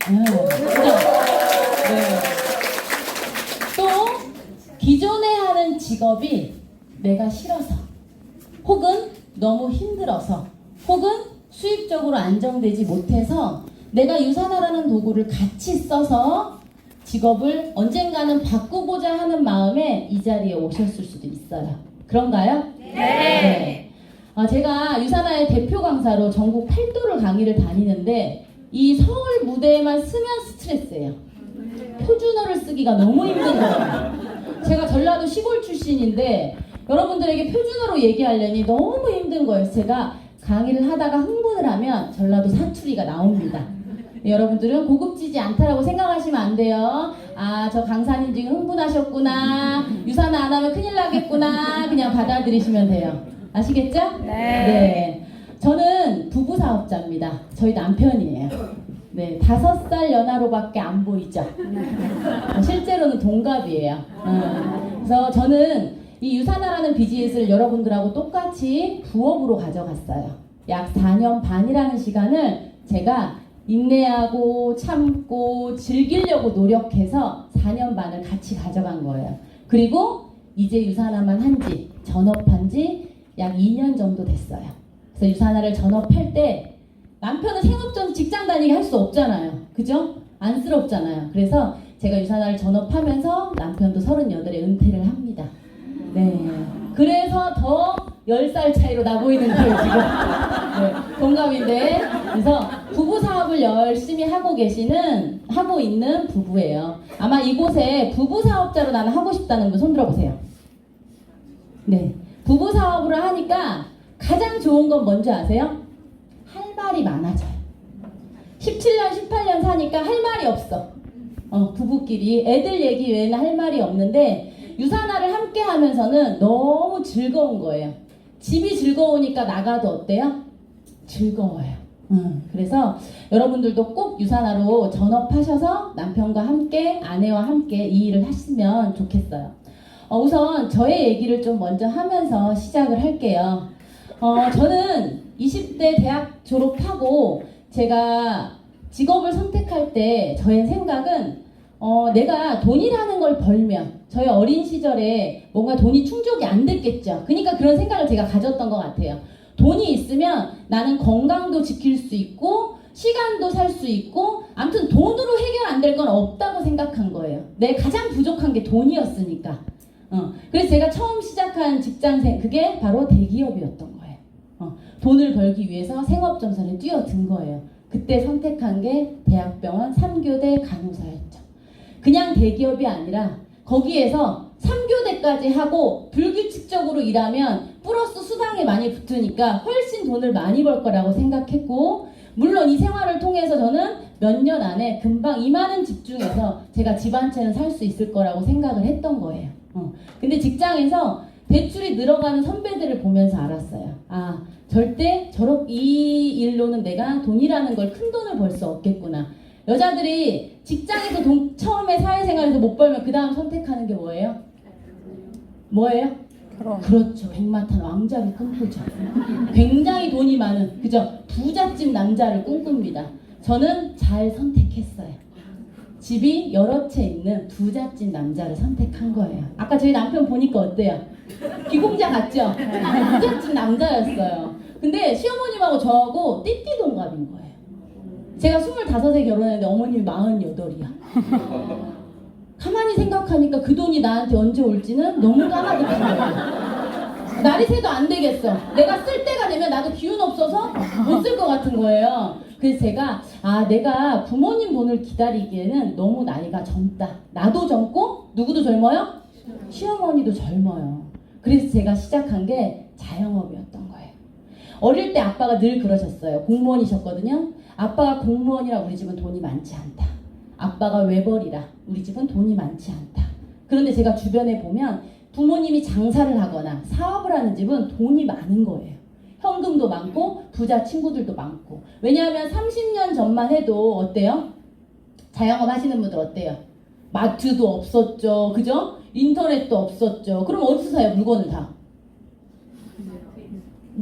그죠? 네. 또 기존에 하는 직업이 내가 싫어서, 혹은 너무 힘들어서, 혹은 수입적으로 안정되지 못해서 내가 유산하라는 도구를 같이 써서 직업을 언젠가는 바꾸고자 하는 마음에 이 자리에 오셨을 수도 있어요. 그런가요? 네. 제가 유산화의 대표 강사로 전국 8도를 강의를 다니는데 이 서울 무대에만 쓰면 스트레스예요. 표준어를 쓰기가 너무 힘든 거예요. 제가 전라도 시골 출신인데 여러분들에게 표준어로 얘기하려니 너무 힘든 거예요. 제가 강의를 하다가 흥분을 하면 전라도 사투리가 나옵니다. 여러분들은 고급지지 않다라고 생각하시면 안 돼요. 아, 저 강사님 지금 흥분하셨구나. 유산화 안 하면 큰일 나겠구나. 그냥 받아들이시면 돼요. 아시겠죠? 네. 저는 부부 사업자입니다. 저희 남편이에요. 네, 5살 연하로밖에 안 보이죠. 실제로는 동갑이에요. 그래서 저는 이 유산화라는 비즈니스를 여러분들하고 똑같이 부업으로 가져갔어요. 약 4년 반이라는 시간을 제가 인내하고 참고 즐기려고 노력해서 4년 반을 같이 가져간 거예요. 그리고 이제 유산화만 한지, 전업한 지 약 2년 정도 됐어요. 그래서 유산화를 전업할 때 남편은 생업전 직장 다니게 할 수 없잖아요. 그죠? 안쓰럽잖아요. 그래서 제가 유산화를 전업하면서 남편도 38에 은퇴를 합니다. 네. 그래서 더 10살 차이로 나 보이는 거예요, 지금. 네, 동갑인데. 그래서 부부 사업을 열심히 하고 있는 부부예요. 아마 이곳에 부부 사업자로 나는 하고 싶다는 분 손 들어보세요. 네. 부부 사업을 하니까 가장 좋은 건 뭔지 아세요? 할 말이 많아져요. 17년, 18년 사니까 할 말이 없어. 부부끼리 애들 얘기 외에는 할 말이 없는데 유산화를 함께 하면서는 너무 즐거운 거예요. 집이 즐거우니까 나가도 어때요? 즐거워요. 그래서 여러분들도 꼭 유산화로 전업하셔서 남편과 함께, 아내와 함께 이 일을 하시면 좋겠어요. 우선 저의 얘기를 좀 먼저 하면서 시작을 할게요. 저는 20대 대학 졸업하고 제가 직업을 선택할 때 저의 생각은 내가 돈이라는 걸 벌면 저의 어린 시절에 뭔가 돈이 충족이 안 됐겠죠. 그러니까 그런 생각을 제가 가졌던 것 같아요. 돈이 있으면 나는 건강도 지킬 수 있고 시간도 살 수 있고 아무튼 돈으로 해결 안 될 건 없다고 생각한 거예요. 내 가장 부족한 게 돈이었으니까. 그래서 제가 처음 시작한 직장생 그게 바로 대기업이었던 거예요. 돈을 벌기 위해서 생업전선에 뛰어든 거예요. 그때 선택한 게 대학병원 3교대 간호사였죠. 그냥 대기업이 아니라 거기에서 3교대까지 하고 불규칙적으로 일하면 플러스 수당이 많이 붙으니까 훨씬 돈을 많이 벌 거라고 생각했고, 물론 이 생활을 통해서 저는 몇 년 안에 금방 이 많은 집중해서 제가 집 한 채는 살 수 있을 거라고 생각을 했던 거예요. 근데 직장에서 대출이 늘어가는 선배들을 보면서 알았어요. 아, 절대 이 일로는 내가 돈이라는 걸 큰 돈을 벌 수 없겠구나. 여자들이 직장에서 처음에 사회생활에서 못 벌면 그 다음 선택하는 게 뭐예요? 뭐예요? 그렇죠. 백마탄 왕자를 꿈꾸죠. 굉장히 돈이 많은, 그죠? 부잣집 남자를 꿈꿉니다. 저는 잘 선택했어요. 집이 여러 채 있는 부잣집 남자를 선택한 거예요. 아까 저희 남편 보니까 어때요? 귀공자 같죠? 부잣집 남자였어요. 근데 시어머님하고 저하고 띠띠 동갑인 거예요. 제가 25에 결혼했는데 어머님이 48이야. 가만히 생각하니까 그 돈이 나한테 언제 올지는 너무 까마득한 거예요. 날이 새도 안 되겠어. 내가 쓸 때가 되면 나도 기운 없어서 못 쓸 것 같은 거예요. 그래서 제가 내가 부모님 돈을 기다리기에는 너무 나이가 젊다. 나도 젊고 누구도 젊어요? 시어머니도 젊어요. 그래서 제가 시작한 게 자영업이었던 거예요. 어릴 때 아빠가 늘 그러셨어요. 공무원이셨거든요. 아빠가 공무원이라 우리 집은 돈이 많지 않다. 아빠가 외벌이라 우리 집은 돈이 많지 않다. 그런데 제가 주변에 보면 부모님이 장사를 하거나 사업을 하는 집은 돈이 많은 거예요. 현금도 많고 부자 친구들도 많고. 왜냐하면 30년 전만 해도 어때요? 자영업 하시는 분들 어때요? 마트도 없었죠. 그죠? 인터넷도 없었죠. 그럼 어디서 사요? 물건을 다?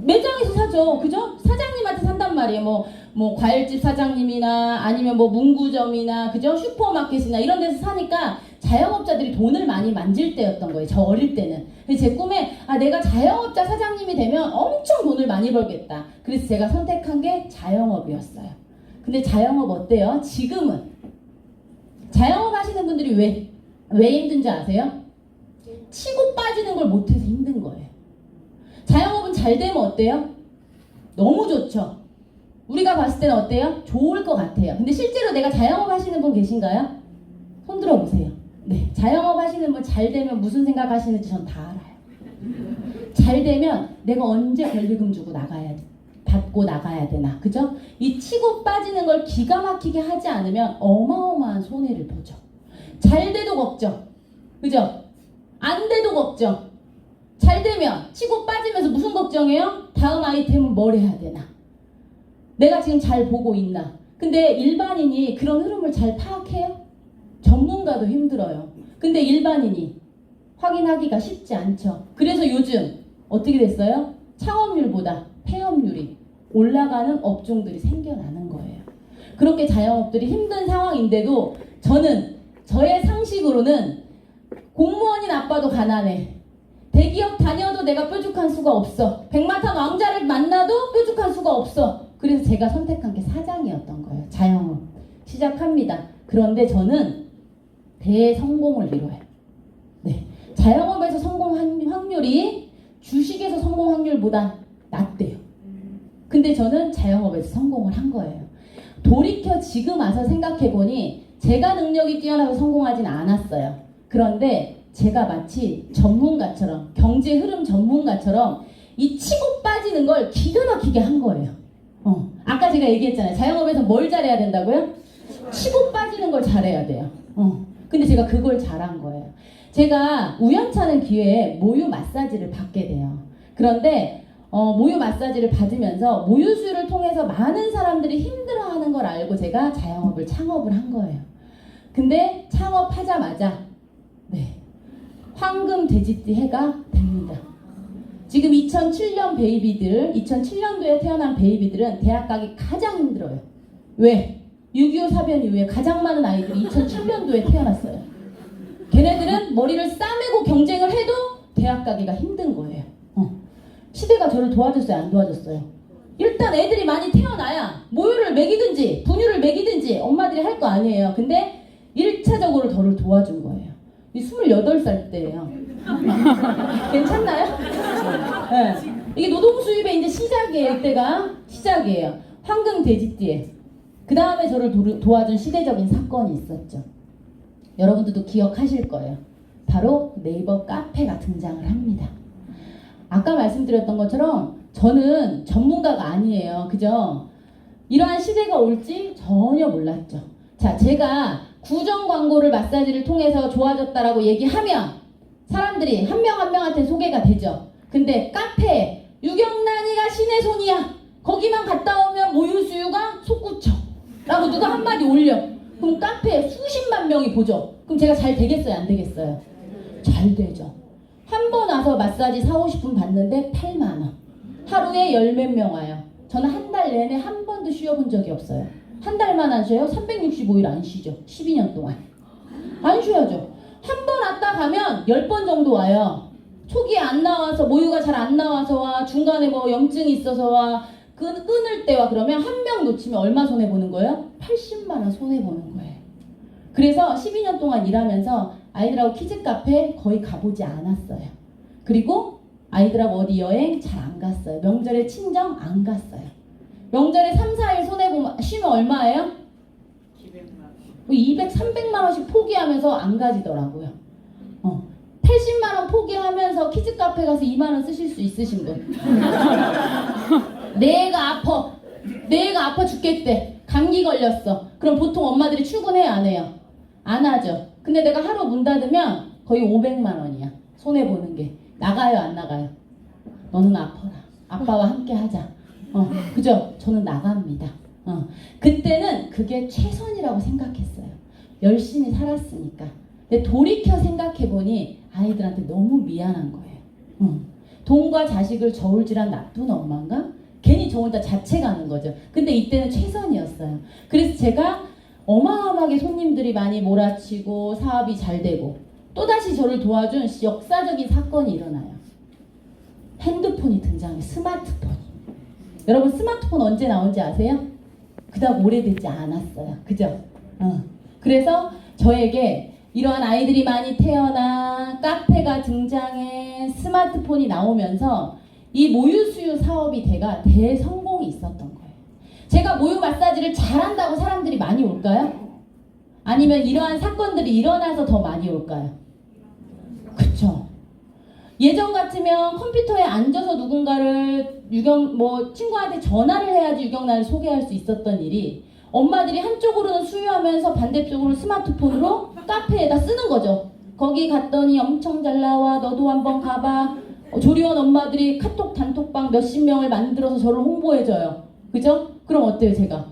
매장에서 사죠. 그죠? 사장님한테 산단 말이에요. 뭐 과일집 사장님이나 아니면 뭐 문구점이나 그죠? 슈퍼마켓이나 이런 데서 사니까 자영업자들이 돈을 많이 만질 때였던 거예요. 저 어릴 때는. 그래서 제 꿈에 내가 자영업자 사장님이 되면 엄청 돈을 많이 벌겠다. 그래서 제가 선택한 게 자영업이었어요. 근데 자영업 어때요? 지금은 자영업 하시는 분들이 왜 힘든 줄 아세요? 치고 빠지는 걸 못해서 힘든 거예요. 자영업은 잘 되면 어때요? 너무 좋죠. 우리가 봤을 때는 어때요? 좋을 것 같아요. 근데 실제로 내가 자영업 하시는 분 계신가요? 손 들어보세요. 네, 자영업 하시는 분 잘 되면 무슨 생각 하시는지 전 다 알아요. 잘 되면 내가 언제 권리금 주고 받고 나가야 되나, 그죠? 이 치고 빠지는 걸 기가 막히게 하지 않으면 어마어마한 손해를 보죠. 잘 돼도 걱정, 그죠? 안 돼도 걱정. 잘 되면 치고 빠지면서 무슨 걱정해요? 다음 아이템은 뭘 해야 되나? 내가 지금 잘 보고 있나? 근데 일반인이 그런 흐름을 잘 파악해요? 전문가도 힘들어요. 근데 일반인이 확인하기가 쉽지 않죠. 그래서 요즘 어떻게 됐어요? 창업률보다 폐업률이 올라가는 업종들이 생겨나는 거예요. 그렇게 자영업들이 힘든 상황인데도 저는 저의 상식으로는 공무원인 아빠도 가난해. 대기업 다녀도 내가 뾰족한 수가 없어. 백마탄 왕자를 만나도 뾰족한 수가 없어. 그래서 제가 선택한 게 사장이었던 거예요. 자영업 시작합니다. 그런데 저는 대성공을 이뤄요. 네, 자영업에서 성공한 확률이 주식에서 성공 확률보다 낮대요. 근데 저는 자영업에서 성공을 한 거예요. 돌이켜 지금 와서 생각해보니 제가 능력이 뛰어나서 성공하진 않았어요. 그런데 제가 마치 전문가처럼, 경제 흐름 전문가처럼 이 치고 빠지는 걸 기가 막히게 한 거예요. 아까 제가 얘기했잖아요. 자영업에서 뭘 잘해야 된다고요? 치고 빠지는 걸 잘해야 돼요. 근데 제가 그걸 잘한 거예요. 제가 우연찮은 기회에 모유 마사지를 받게 돼요. 그런데 모유 마사지를 받으면서 모유수유를 통해서 많은 사람들이 힘들어하는 걸 알고 제가 자영업을 창업을 한 거예요. 근데 창업하자마자 황금 돼지띠 해가 됩니다. 지금 2007년 베이비들, 2007년도에 태어난 베이비들은 대학 가기 가장 힘들어요. 왜? 6.25 사변 이후에 가장 많은 아이들이 2007년도에 태어났어요. 걔네들은 머리를 싸매고 경쟁을 해도 대학 가기가 힘든 거예요. 시대가 저를 도와줬어요? 안 도와줬어요? 일단 애들이 많이 태어나야 모유를 먹이든지 분유를 먹이든지 엄마들이 할 거 아니에요. 근데 1차적으로 저를 도와준 거예요. 28살 때예요. 괜찮나요? 네. 이게 노동수입의 이제 시작이에요. 이때가 시작이에요. 황금 돼지띠에. 그 다음에 저를 도와준 시대적인 사건이 있었죠. 여러분들도 기억하실 거예요. 바로 네이버 카페가 등장을 합니다. 아까 말씀드렸던 것처럼 저는 전문가가 아니에요. 그죠? 이러한 시대가 올지 전혀 몰랐죠. 자, 제가 구정 광고를 마사지를 통해서 좋아졌다라고 얘기하면 사람들이 한 명 한 명한테 소개가 되죠. 근데 카페에 유경란이가 신의 손이야. 거기만 갔다 오면 모유수유가 솟구쳐. 라고 누가 한마디 올려. 그럼 카페에 수십만 명이 보죠. 그럼 제가 잘 되겠어요? 안 되겠어요? 잘 되죠. 한 번 와서 마사지 4-50분 받는데 8만 원. 하루에 10몇 명 와요. 저는 한 달 내내 한 번도 쉬어본 적이 없어요. 한 달만 안 쉬어요? 365일 안 쉬죠. 12년 동안. 안 쉬어야죠. 한 번 왔다 가면 10번 정도 와요. 초기에 안 나와서 모유가 잘 안 나와서 와. 중간에 뭐 염증이 있어서 와. 끊을 때 와. 그러면 한 명 놓치면 얼마 손해보는 거예요? 80만 원 손해보는 거예요. 그래서 12년 동안 일하면서 아이들하고 키즈카페 거의 가보지 않았어요. 그리고 아이들하고 어디 여행 잘 안 갔어요. 명절에 친정 안 갔어요. 명절에 3-4일 손해보면 쉬면 얼마예요? 200, 300만 원씩 포기하면서 안 가지더라고요. 80만 원 포기하면서 키즈카페 가서 2만 원 쓰실 수 있으신 분. 내가 아파 죽겠대. 감기 걸렸어. 그럼 보통 엄마들이 출근해요, 안 해요? 안 하죠. 근데 내가 하루 문 닫으면 거의 500만 원이야. 손해보는 게. 나가요, 안 나가요? 너는 아파라. 아빠와 함께 하자. 그죠? 저는 나갑니다. 그때는 그게 최선이라고 생각했어요. 열심히 살았으니까. 근데 돌이켜 생각해보니 아이들한테 너무 미안한 거예요. 돈과 자식을 저울질한 나쁜 엄마인가? 괜히 저 혼자 자책 하는 거죠. 근데 이때는 최선이었어요. 그래서 제가 어마어마하게 손님들이 많이 몰아치고 사업이 잘 되고 또다시 저를 도와준 역사적인 사건이 일어나요. 핸드폰이 등장해. 스마트폰이. 여러분 스마트폰 언제 나온지 아세요? 그다음 오래되지 않았어요. 그죠? 그래서 저에게 이러한 아이들이 많이 태어나 카페가 등장해 스마트폰이 나오면서 이 모유수유 사업이 대성공이 있었던 거예요. 제가 모유 마사지를 잘한다고 사람들이 많이 올까요? 아니면 이러한 사건들이 일어나서 더 많이 올까요? 그쵸? 예전 같으면 컴퓨터에 앉아서 누군가를 친구한테 전화를 해야지 유경란을 소개할 수 있었던 일이 엄마들이 한쪽으로는 수유하면서 반대쪽으로 스마트폰으로 카페에다 쓰는 거죠. 거기 갔더니 엄청 잘 나와. 너도 한번 가봐. 조리원 엄마들이 카톡 단톡방 몇십 명을 만들어서 저를 홍보해줘요. 그죠? 그럼 어때요 제가?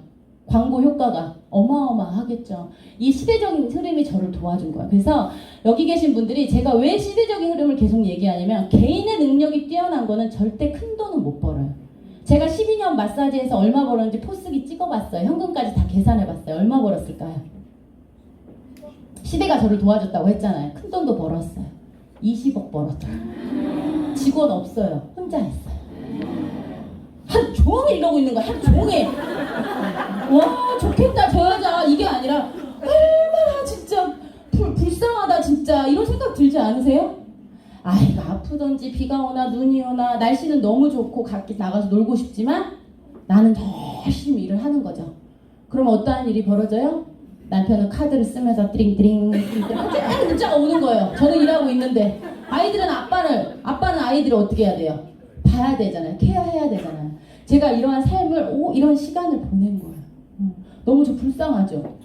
광고 효과가 어마어마하겠죠. 이 시대적인 흐름이 저를 도와준 거예요. 그래서 여기 계신 분들이 제가 왜 시대적인 흐름을 계속 얘기하냐면 개인의 능력이 뛰어난 거는 절대 큰 돈은 못 벌어요. 제가 12년 마사지에서 얼마 벌었는지 포스기 찍어봤어요. 현금까지 다 계산해봤어요. 얼마 벌었을까요? 시대가 저를 도와줬다고 했잖아요. 큰 돈도 벌었어요. 20억 벌었어요. 직원 없어요. 혼자 했어요. 하루 종일 이러고 있는 거야. 하루 종일. 와 좋겠다 저 여자. 이게 아니라 얼마나 진짜 불쌍하다 진짜 이런 생각 들지 않으세요? 아이가 아프던지 비가 오나 눈이 오나 날씨는 너무 좋고 밖에 나가서 놀고 싶지만 나는 열심히 일을 하는 거죠. 그럼 어떠한 일이 벌어져요? 남편은 카드를 쓰면서 띠링띠링 쨍 문자가 오는 거예요. 저는 일하고 있는데 아이들은 아빠는 아이들을 어떻게 해야 돼요? 봐야 되잖아요. 케어해야 되잖아요. 제가 이러한 삶을 이런 시간을 보낸 거예요. 너무 저 불쌍하죠.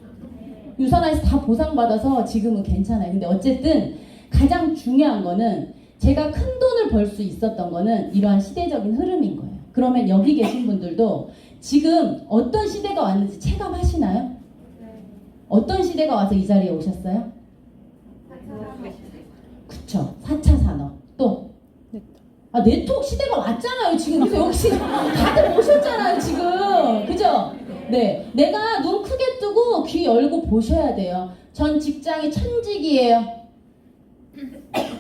유산화에서 다 보상받아서 지금은 괜찮아요. 근데 어쨌든 가장 중요한 거는 제가 큰 돈을 벌 수 있었던 거는 이러한 시대적인 흐름인 거예요. 그러면 여기 계신 분들도 지금 어떤 시대가 왔는지 체감하시나요? 어떤 시대가 와서 이 자리에 오셨어요? 그쵸. 4차 산업. 또 네트워크 시대가 왔잖아요. 지금 그래서 여기 다들 오셨잖아요. 지금. 그죠? 네. 내가 눈 크게 뜨고 귀 열고 보셔야 돼요. 전 직장이 천직이에요.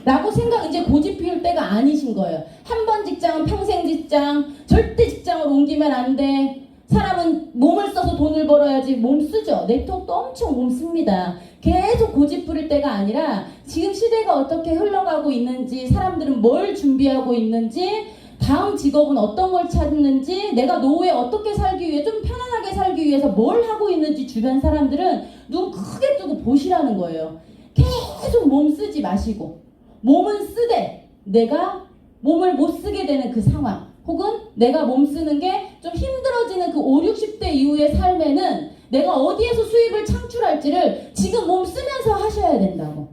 라고 생각 이제 고집 피울 때가 아니신 거예요. 한 번 직장은 평생 직장. 절대 직장을 옮기면 안 돼. 사람은 몸을 써서 돈을 벌어야지. 몸 쓰죠. 네트워크도 엄청 몸 씁니다. 계속 고집 부릴 때가 아니라 지금 시대가 어떻게 흘러가고 있는지, 사람들은 뭘 준비하고 있는지, 다음 직업은 어떤 걸 찾는지, 내가 노후에 어떻게 살기 위해 좀 편안하게 살기 위해서 뭘 하고 있는지 주변 사람들은 눈 크게 뜨고 보시라는 거예요. 계속 몸 쓰지 마시고 몸은 쓰되 내가 몸을 못 쓰게 되는 그 상황, 혹은 내가 몸 쓰는 게 좀 힘들어지는 그 5, 60대 이후의 삶에는 내가 어디에서 수입을 창출할지를 지금 몸 쓰면서 하셔야 된다고.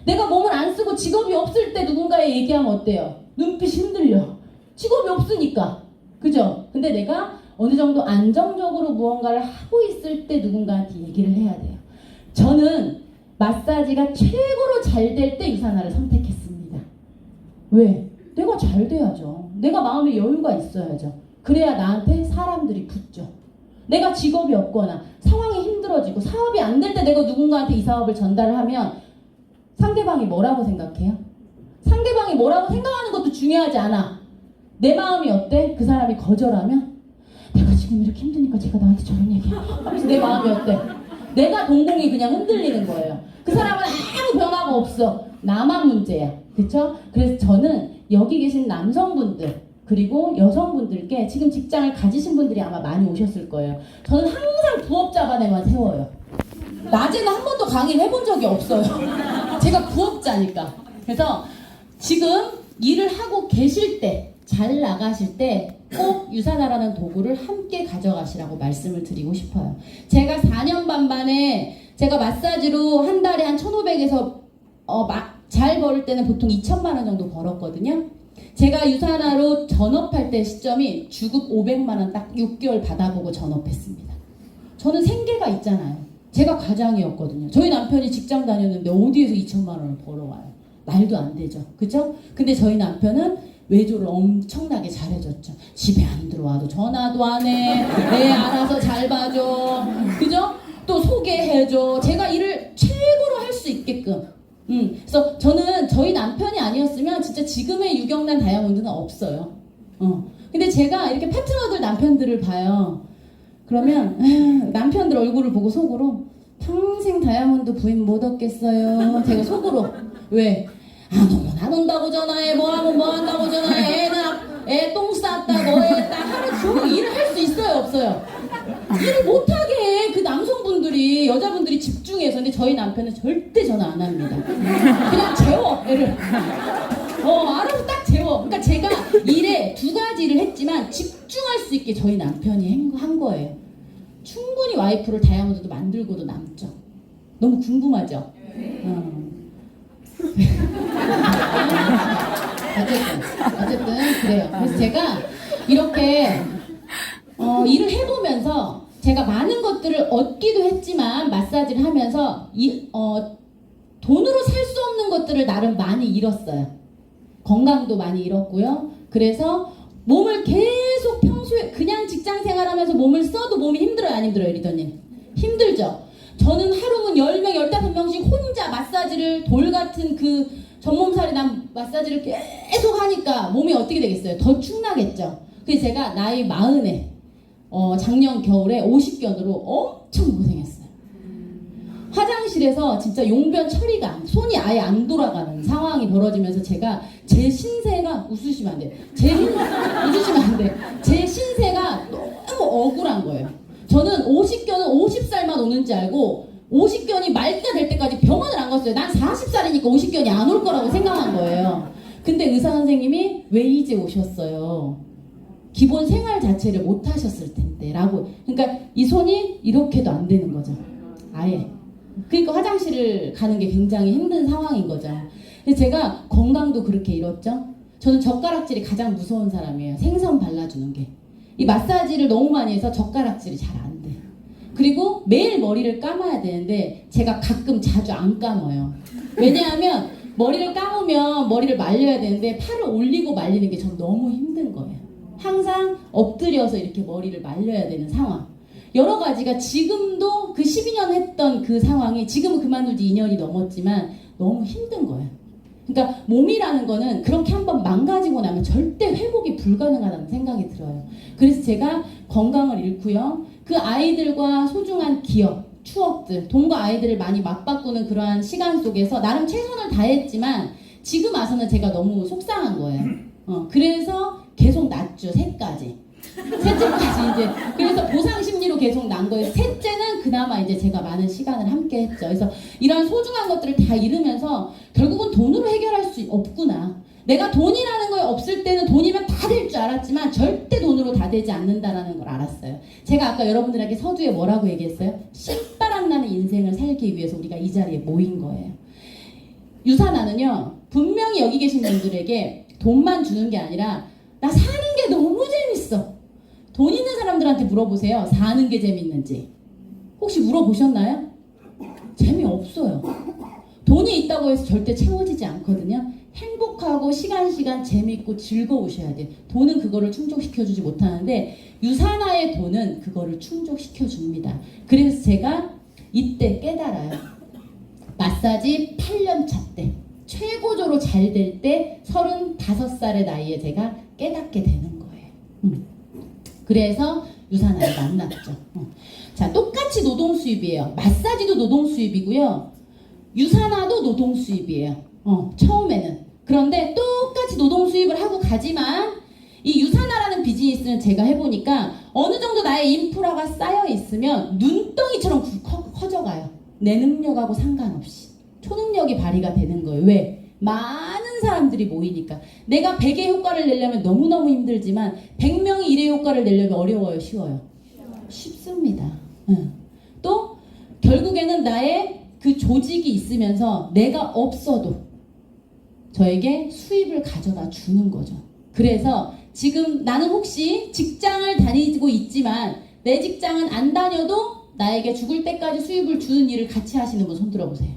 내가 몸을 안 쓰고 직업이 없을 때 누군가에 얘기하면 어때요? 눈빛이 흔들려. 직업이 없으니까. 그죠? 근데 내가 어느 정도 안정적으로 무언가를 하고 있을 때 누군가한테 얘기를 해야 돼요. 저는 마사지가 최고로 잘 될 때 유산화를 선택했습니다. 왜? 내가 잘 돼야죠. 내가 마음에 여유가 있어야죠. 그래야 나한테 사람들이 붙죠. 내가 직업이 없거나 상황이 힘들어지고 사업이 안 될 때 내가 누군가한테 이 사업을 전달을 하면 상대방이 뭐라고 생각해요? 상대방이 뭐라고 생각하는 것도 중요하지 않아. 내 마음이 어때? 그 사람이 거절하면 내가 지금 이렇게 힘드니까 제가 나한테 저런 얘기해. 그래서 내 마음이 어때? 내가 동공이 그냥 흔들리는 거예요. 그 사람은 아무 변화가 없어. 나만 문제야. 그쵸? 그래서 저는 여기 계신 남성분들 그리고 여성분들께 지금 직장을 가지신 분들이 아마 많이 오셨을 거예요. 저는 항상 부업자반에만 세워요. 낮에는 한 번도 강의를 해본 적이 없어요. 제가 부업자니까. 그래서 지금 일을 하고 계실 때, 잘 나가실 때 꼭 유산화라는 도구를 함께 가져가시라고 말씀을 드리고 싶어요. 제가 4년 반 만에 제가 마사지로 한 달에 한 1,500에서 잘 벌을 때는 보통 2천만 원 정도 벌었거든요. 제가 유산화로 전업할 때 시점이 주급 500만 원 딱 6개월 받아보고 전업했습니다. 저는 생계가 있잖아요. 제가 과장이었거든요. 저희 남편이 직장 다녔는데 어디에서 2천만 원을 벌어와요. 말도 안 되죠. 그죠? 근데 저희 남편은 외조를 엄청나게 잘해줬죠. 집에 안 들어와도 전화도 안 해. 애 알아서 잘 봐줘. 그죠? 또 소개해줘. 제가 일을 최고로 할 수 있게끔. 그래서 저는 저희 남편이 아니었으면 진짜 지금의 유경란 다이아몬드는 없어요. 근데 제가 이렇게 파트너들 남편들을 봐요. 그러면 남편들 얼굴을 보고 속으로 평생 다이아몬드 부인 못 얻겠어요. 제가 속으로. 왜? 너무 안 온다고 전화해. 뭐하면 뭐 한다고 전화해. 애 똥 쌌다. 너애 딱 하루 종일 일을 할 수 있어요? 없어요? 일을 못하게 해. 그 남성분들이 여자분들이 집중해서. 근데 저희 남편은 절대 전화 안 합니다. 그냥 재워 애를. 알아서 딱 재워. 그러니까 제가 일에 두 가지 일을 했지만 집중할 수 있게 저희 남편이 한 거예요. 충분히 와이프를 다이아몬드도 만들고도 남죠. 너무 궁금하죠? 어쨌든 그래요. 그래서 제가 이렇게 일을 해보면서 제가 많은 것들을 얻기도 했지만 마사지를 하면서 돈으로 살 수 없는 것들을 나름 많이 잃었어요. 건강도 많이 잃었고요. 그래서 몸을 계속 평소에 그냥 직장 생활하면서 몸을 써도 몸이 힘들어요? 안 힘들어요? 리더님? 힘들죠? 저는 하루는 10명, 15명씩 혼자 마사지를 돌같은 그 전몸살이 난 마사지를 계속 하니까 몸이 어떻게 되겠어요? 더 축나겠죠? 그래서 제가 나이 40에 작년 겨울에 50견으로 엄청 고생했어요. 화장실에서 진짜 용변 처리가 손이 아예 안 돌아가는 상황이 벌어지면서 제가 제 신세가 웃으시면 안 돼. 웃으시면 안 돼. 제 신세가 너무 억울한 거예요. 저는 50견은 50살만 오는지 알고 50견이 말기가 될 때까지 병원을 안 갔어요. 난 40살이니까 50견이 안 올 거라고 생각한 거예요. 근데 의사 선생님이 왜 이제 오셨어요? 기본 생활 자체를 못 하셨을 텐데 라고. 그러니까 이 손이 이렇게도 안 되는 거죠. 아예. 그러니까 화장실을 가는 게 굉장히 힘든 상황인 거죠. 근데 제가 건강도 그렇게 잃었죠. 저는 젓가락질이 가장 무서운 사람이에요. 생선 발라주는 게. 이 마사지를 너무 많이 해서 젓가락질이 잘 안 돼. 그리고 매일 머리를 감아야 되는데 제가 가끔 자주 안 감아요. 왜냐하면 머리를 감으면 머리를 말려야 되는데 팔을 올리고 말리는 게 전 너무 힘든 거예요. 항상 엎드려서 이렇게 머리를 말려야 되는 상황. 여러 가지가 지금도 그 12년 했던 그 상황이 지금은 그만둔 지 2년이 넘었지만 너무 힘든 거예요. 그러니까 몸이라는 거는 그렇게 한번 망가지고 나면 절대 회복이 불가능하다는 생각이 들어요. 그래서 제가 건강을 잃고요. 그 아이들과 소중한 기억, 추억들, 돈과 아이들을 많이 맞바꾸는 그러한 시간 속에서 나름 최선을 다했지만 지금 와서는 제가 너무 속상한 거예요. 그래서 계속 낳죠. 셋째까지 이제. 그래서 보상 심리로 계속 난 거예요. 셋째는 그나마 이제 제가 많은 시간을 함께 했죠. 그래서 이런 소중한 것들을 다 잃으면서 결국은 돈으로 해결할 수 없구나. 내가 돈이라는 거에 없을 때는 돈이면 다 될 줄 알았지만 절대 돈으로 다 되지 않는다라는 걸 알았어요. 제가 아까 여러분들에게 서두에 뭐라고 얘기했어요? 신바람 나는 인생을 살기 위해서 우리가 이 자리에 모인 거예요. 유산화는요, 분명히 여기 계신 분들에게 돈만 주는 게 아니라 나 사는 게 너무 재밌어. 돈 있는 사람들한테 물어보세요. 사는 게 재밌는지. 혹시 물어보셨나요? 재미없어요. 돈이 있다고 해서 절대 채워지지 않거든요. 행복하고 시간 재밌고 즐거우셔야 돼요. 돈은 그거를 충족시켜주지 못하는데 유산화의 돈은 그거를 충족시켜줍니다. 그래서 제가 이때 깨달아요. 마사지 8년 차 때 최고조로 잘 될 때 35살의 나이에 제가 깨닫게 되는 거예요. 그래서 유산화를 만났죠. 자, 똑같이 노동 수입이에요. 마사지도 노동 수입이고요. 유산화도 노동 수입이에요. 처음에는. 그런데 똑같이 노동 수입을 하고 가지만 이 유산화라는 비즈니스는 제가 해보니까 어느 정도 나의 인프라가 쌓여 있으면 눈덩이처럼 커져가요. 내 능력하고 상관없이. 초능력이 발휘가 되는 거예요. 왜? 많은 사람들이 모이니까. 내가 100의 효과를 내려면 너무너무 힘들지만 100명이 1의 효과를 내려면 어려워요? 쉬워요? 쉽습니다. 또 결국에는 나의 그 조직이 있으면서 내가 없어도 저에게 수입을 가져다 주는 거죠. 그래서 지금 나는 혹시 직장을 다니고 있지만 내 직장은 안 다녀도 나에게 죽을 때까지 수입을 주는 일을 같이 하시는 분 손 들어보세요.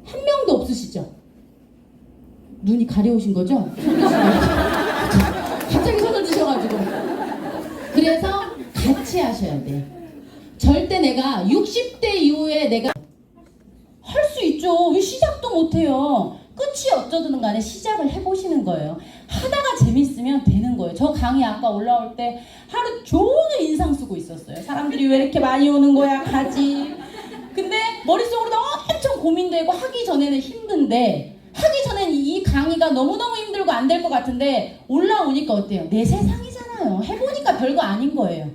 한 명도 없으시죠? 눈이 가려우신 거죠? 갑자기 손을 드셔가지고. 그래서 같이 하셔야 돼요. 절대 내가 60대 이후에 내가 할 수 있죠. 왜 시작도 못해요. 끝이 어쩌든 간에 시작을 해보시는 거예요. 하다가 재밌으면 되는 거예요. 저 강의 아까 올라올 때 하루 종일 인상 쓰고 있었어요. 사람들이 왜 이렇게 많이 오는 거야, 가지. 근데 머릿속으로 엄청 고민되고 하기 전에는 힘든데, 하기 전엔 이 강의가 너무너무 힘들고 안 될 것 같은데 올라오니까 어때요? 내 세상이잖아요. 해보니까 별거 아닌 거예요.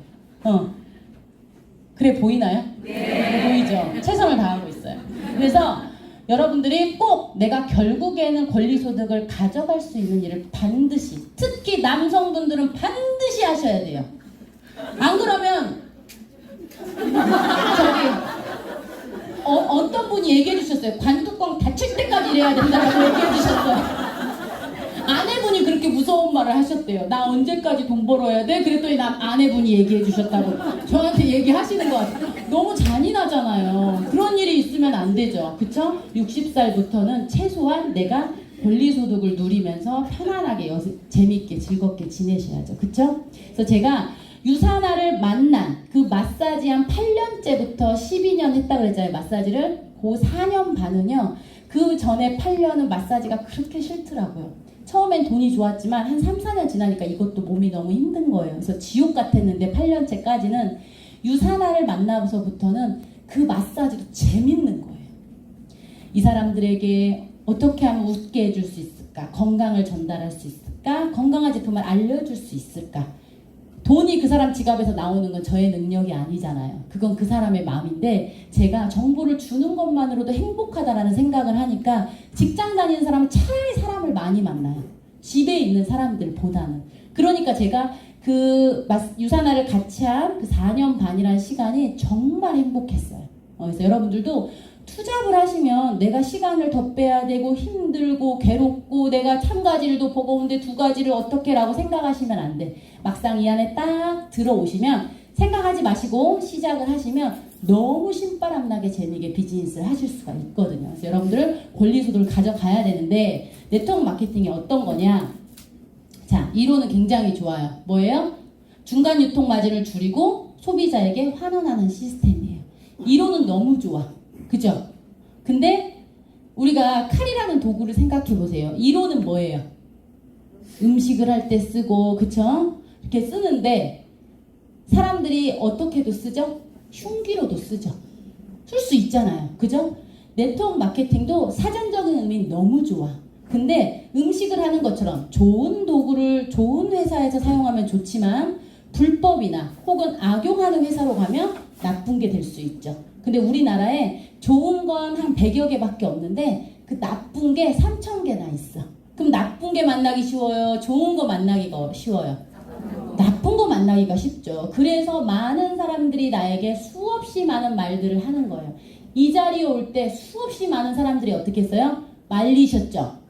그래 보이나요? 네. 보이죠? 최선을 다하고 있어요. 그래서 여러분들이 꼭 내가 결국에는 권리소득을 가져갈 수 있는 일을 반드시, 특히 남성분들은 반드시 하셔야 돼요. 안 그러면 저기 어떤 분이 얘기해 주셨어요. 관뚜껑 닫힐 때까지 일해야 된다고 얘기해 주셨어요. 아내분이 그렇게 무서운 말을 하셨대요. 나 언제까지 돈 벌어야 돼? 그랬더니 아내분이 얘기해 주셨다고 저한테 얘기하시는 것 같아요. 너무 잔인하잖아요. 그런 일이 있으면 안 되죠. 그쵸? 60살부터는 최소한 내가 권리소득을 누리면서 편안하게 재밌게 즐겁게 지내셔야죠. 그쵸? 그래서 제가 유사나를 만난 그 마사지 한 8년째부터 12년 했다고 그랬잖아요. 마사지를. 그 4년 반은요. 그 전에 8년은 마사지가 그렇게 싫더라고요. 처음엔 돈이 좋았지만 한 3, 4년 지나니까 이것도 몸이 너무 힘든 거예요. 그래서 지옥 같았는데 8년째까지는 유사나를 만나서부터는 그 마사지도 재밌는 거예요. 이 사람들에게 어떻게 하면 웃게 해줄 수 있을까? 건강을 전달할 수 있을까? 건강한 제품을 알려줄 수 있을까? 돈이 그 사람 지갑에서 나오는 건 저의 능력이 아니잖아요. 그건 그 사람의 마음인데 제가 정보를 주는 것만으로도 행복하다라는 생각을 하니까 직장 다니는 사람은 차라리 사람을 많이 만나요. 집에 있는 사람들보다는. 그러니까 제가 그 유사나를 같이 한 그 4년 반이라는 시간이 정말 행복했어요. 그래서 여러분들도 투잡을 하시면 내가 시간을 더 빼야 되고 힘들고 괴롭고 내가 한 가지를 더 버거운데 두 가지를 어떻게 라고 생각하시면 안 돼. 막상 이 안에 딱 들어오시면 생각하지 마시고 시작을 하시면 너무 신바람나게 재미있게 비즈니스를 하실 수가 있거든요. 그래서 여러분들은 권리소득을 가져가야 되는데 네트워크 마케팅이 어떤 거냐? 자, 이론은 굉장히 좋아요. 뭐예요? 중간 유통 마진을 줄이고 소비자에게 환원하는 시스템이에요. 이론은 너무 좋아. 그죠? 근데 우리가 칼이라는 도구를 생각해 보세요. 이론은 뭐예요? 음식을 할 때 쓰고, 그쵸? 이렇게 쓰는데 사람들이 어떻게도 쓰죠? 흉기로도 쓰죠. 쓸 수 있잖아요. 그죠? 네트워크 마케팅도 사전적인 의미는 너무 좋아. 근데 음식을 하는 것처럼 좋은 도구를 좋은 회사에서 사용하면 좋지만 불법이나 혹은 악용하는 회사로 가면 나쁜 게 될 수 있죠. 근데 우리나라에 좋은 건 한 100여 개밖에 없는데 그 나쁜 게 3,000개나 있어. 그럼 나쁜 게 만나기 쉬워요? 좋은 거 만나기가 쉬워요? 나쁜 거 만나기가 쉽죠. 그래서 많은 사람들이 나에게 수없이 많은 말들을 하는 거예요. 이 자리에 올 때 수없이 많은 사람들이 어떻게 했어요? 말리셨죠?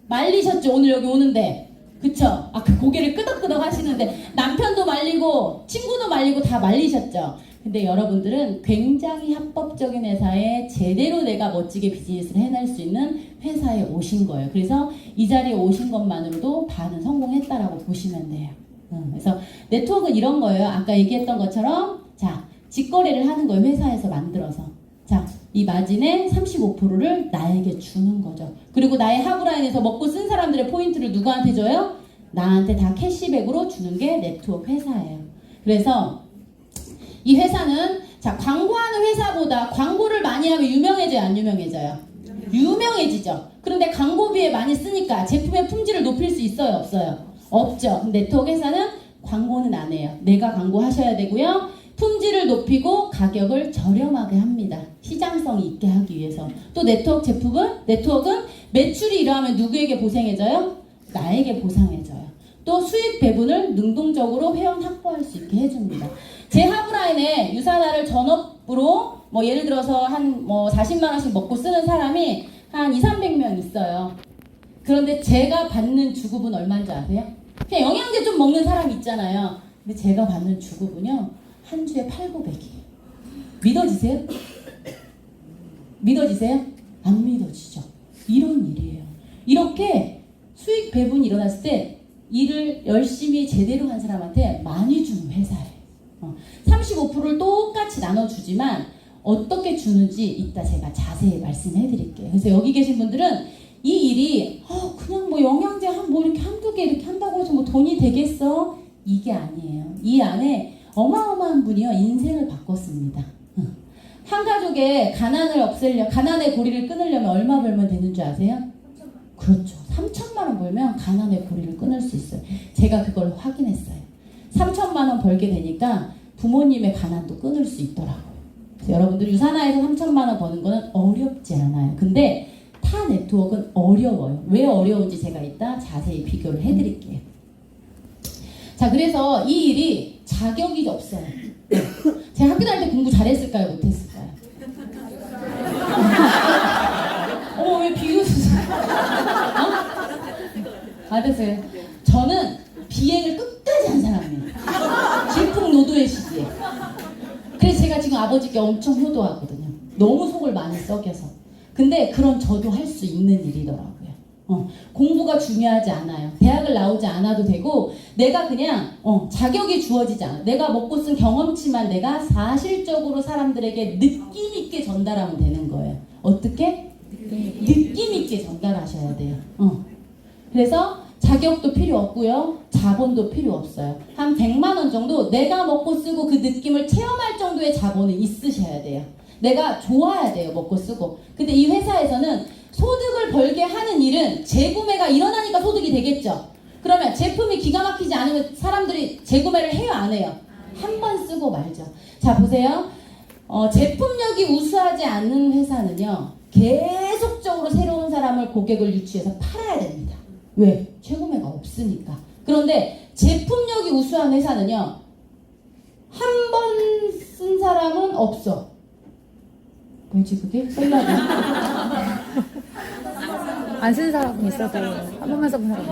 말리셨죠? 오늘 여기 오는데. 그쵸? 그 고개를 끄덕끄덕 하시는데 남편도 말리고 친구도 말리고 다 말리셨죠? 근데 여러분들은 굉장히 합법적인 회사에 제대로 내가 멋지게 비즈니스를 해낼 수 있는 회사에 오신 거예요. 그래서 이 자리에 오신 것만으로도 반은 성공했다라고 보시면 돼요. 그래서 네트워크는 이런 거예요. 아까 얘기했던 것처럼 자, 직거래를 하는 거예요. 회사에서 만들어서. 자, 이 마진의 35%를 나에게 주는 거죠. 그리고 나의 하부라인에서 먹고 쓴 사람들의 포인트를 누구한테 줘요? 나한테 다 캐시백으로 주는 게 네트워크 회사예요. 그래서 이 회사는 자, 광고하는 회사보다 광고를 많이 하면 유명해져요, 안 유명해져요? 유명해지죠. 그런데 광고비에 많이 쓰니까 제품의 품질을 높일 수 있어요, 없어요? 없죠. 네트워크 회사는 광고는 안 해요. 내가 광고하셔야 되고요. 품질을 높이고 가격을 저렴하게 합니다. 시장성이 있게 하기 위해서. 또 네트워크는 매출이 이러하면 누구에게 보상해져요? 나에게 보상해져요. 또 수익 배분을 능동적으로 회원 확보할 수 있게 해줍니다. 제 하부라인에 유사나를 전업으로 뭐 예를 들어서 한 뭐 40만 원씩 먹고 쓰는 사람이 한 200~300명 있어요. 그런데 제가 받는 주급은 얼마인지 아세요? 그냥 영양제 좀 먹는 사람 있잖아요. 근데 제가 받는 주급은요, 한 주에 800~900이에요. 믿어지세요? 믿어지세요? 안 믿어지죠. 이런 일이에요. 이렇게 배분이 일어났을 때 일을 열심히 제대로 한 사람한테 많이 주는 회사예요. 35%를 똑같이 나눠주지만 어떻게 주는지 이따 제가 자세히 말씀해 드릴게요. 그래서 여기 계신 분들은 이 일이 그냥 뭐 영양제 뭐 이렇게 한두 개 이렇게 한다고 해서 뭐 돈이 되겠어? 이게 아니에요. 이 안에 어마어마한 분이요 인생을 바꿨습니다. 한 가족의 가난의 고리를 끊으려면 얼마 벌면 되는 줄 아세요? 그렇죠. 3천만 원 벌면 가난의 고리를 끊을 수 있어요. 제가 그걸 확인했어요. 3천만 원 벌게 되니까 부모님의 가난도 끊을 수 있더라고요. 여러분들 유산화에서 3천만 원 버는 거는 어렵지 않아요. 근데 타 네트워크는 어려워요. 왜 어려운지 제가 이따 자세히 비교를 해드릴게요. 자, 그래서 이 일이 자격이 없어요. 제가 학교 다닐 때 공부 잘했을까요? 못했을까요? 왜 비웃으세요? 알았어요. 저는 비행을 끝까지 한 사람이에요. 질풍노도의 시기에. 그래서 제가 지금 아버지께 엄청 효도하거든요. 너무 속을 많이 썩여서. 근데 그런 저도 할 수 있는 일이더라고요. 공부가 중요하지 않아요. 대학을 나오지 않아도 되고 내가 그냥 자격이 주어지지 않아. 내가 먹고 쓴 경험치만 내가 사실적으로 사람들에게 느낌 있게 전달하면 되는 거예요. 어떻게? 느낌 있게 전달하셔야 돼요. 그래서 자격도 필요 없고요. 자본도 필요 없어요. 한 100만 원 정도 내가 먹고 쓰고 그 느낌을 체험할 정도의 자본은 있으셔야 돼요. 내가 좋아야 돼요. 먹고 쓰고. 근데 이 회사에서는 소득을 벌게 하는 일은 재구매가 일어나니까 소득이 되겠죠. 그러면 제품이 기가 막히지 않으면 사람들이 재구매를 해요, 안 해요? 한 번 쓰고 말죠. 자, 보세요. 제품력이 우수하지 않는 회사는요, 계속적으로 새로운 사람을 고객을 유치해서 팔아야 됩니다. 왜? 재구매가 없으니까. 그런데 제품력이 우수한 회사는요, 한 번 쓴 사람은 없어. 뭐지 그게? 셀러드. 안 쓴 사람은 있어도 한 번만 써본 사람.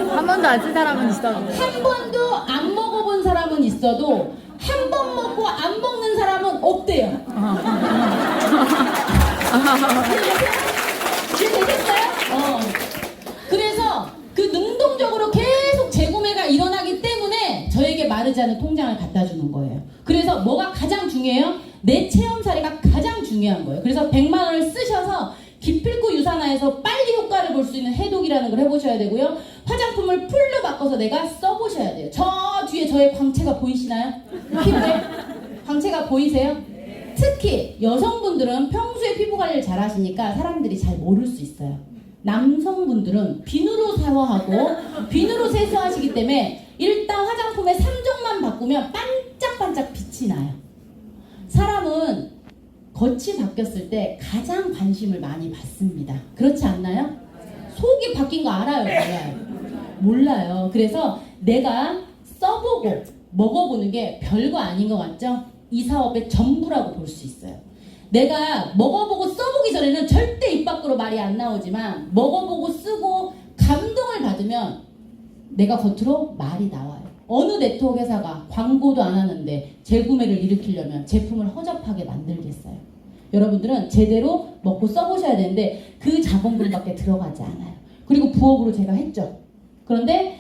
한 번도 안 쓴 사람은 있어도. 한 번도 안 먹어본 사람은 있어도 한 번 먹고 안 먹는 사람은 없대요. 이해되겠어요? 그래서 그 능동적으로 계속 재구매가 일어나기 때문에 저에게 마르지 않은 통장을 갖다 주는 거예요. 그래서 뭐가 가장 중요해요? 내 체험 사례가 가장 중요한 거예요. 그래서 100만 원을 쓰셔서 기필코 유산화해서 빨리 효과를 볼 수 있는 해독이라는 걸 해보셔야 되고요. 화장품을 풀로 바꿔서 내가 써보셔야 돼요. 저 뒤에 저의 광채가 보이시나요? 피부에? 광채가 보이세요? 특히 여성분들은 평소에 피부 관리를 잘 하시니까 사람들이 잘 모를 수 있어요. 남성분들은 비누로 샤워하고 비누로 세수하시기 때문에 일단 화장품의 3종만 바꾸면 반짝반짝 빛이 나요. 사람은 겉이 바뀌었을 때 가장 관심을 많이 받습니다. 그렇지 않나요? 속이 바뀐 거 알아요? 몰라요? 몰라요. 그래서 내가 써보고 먹어보는 게 별거 아닌 것 같죠? 이 사업의 전부라고 볼 수 있어요. 내가 먹어보고 써보기 전에는 절대 입 밖으로 말이 안 나오지만 먹어보고 쓰고 감동을 받으면 내가 겉으로 말이 나와요. 어느 네트워크 회사가 광고도 안 하는데 재구매를 일으키려면 제품을 허접하게 만들겠어요. 여러분들은 제대로 먹고 써보셔야 되는데 그 자본금밖에 들어가지 않아요. 그리고 부업으로 제가 했죠. 그런데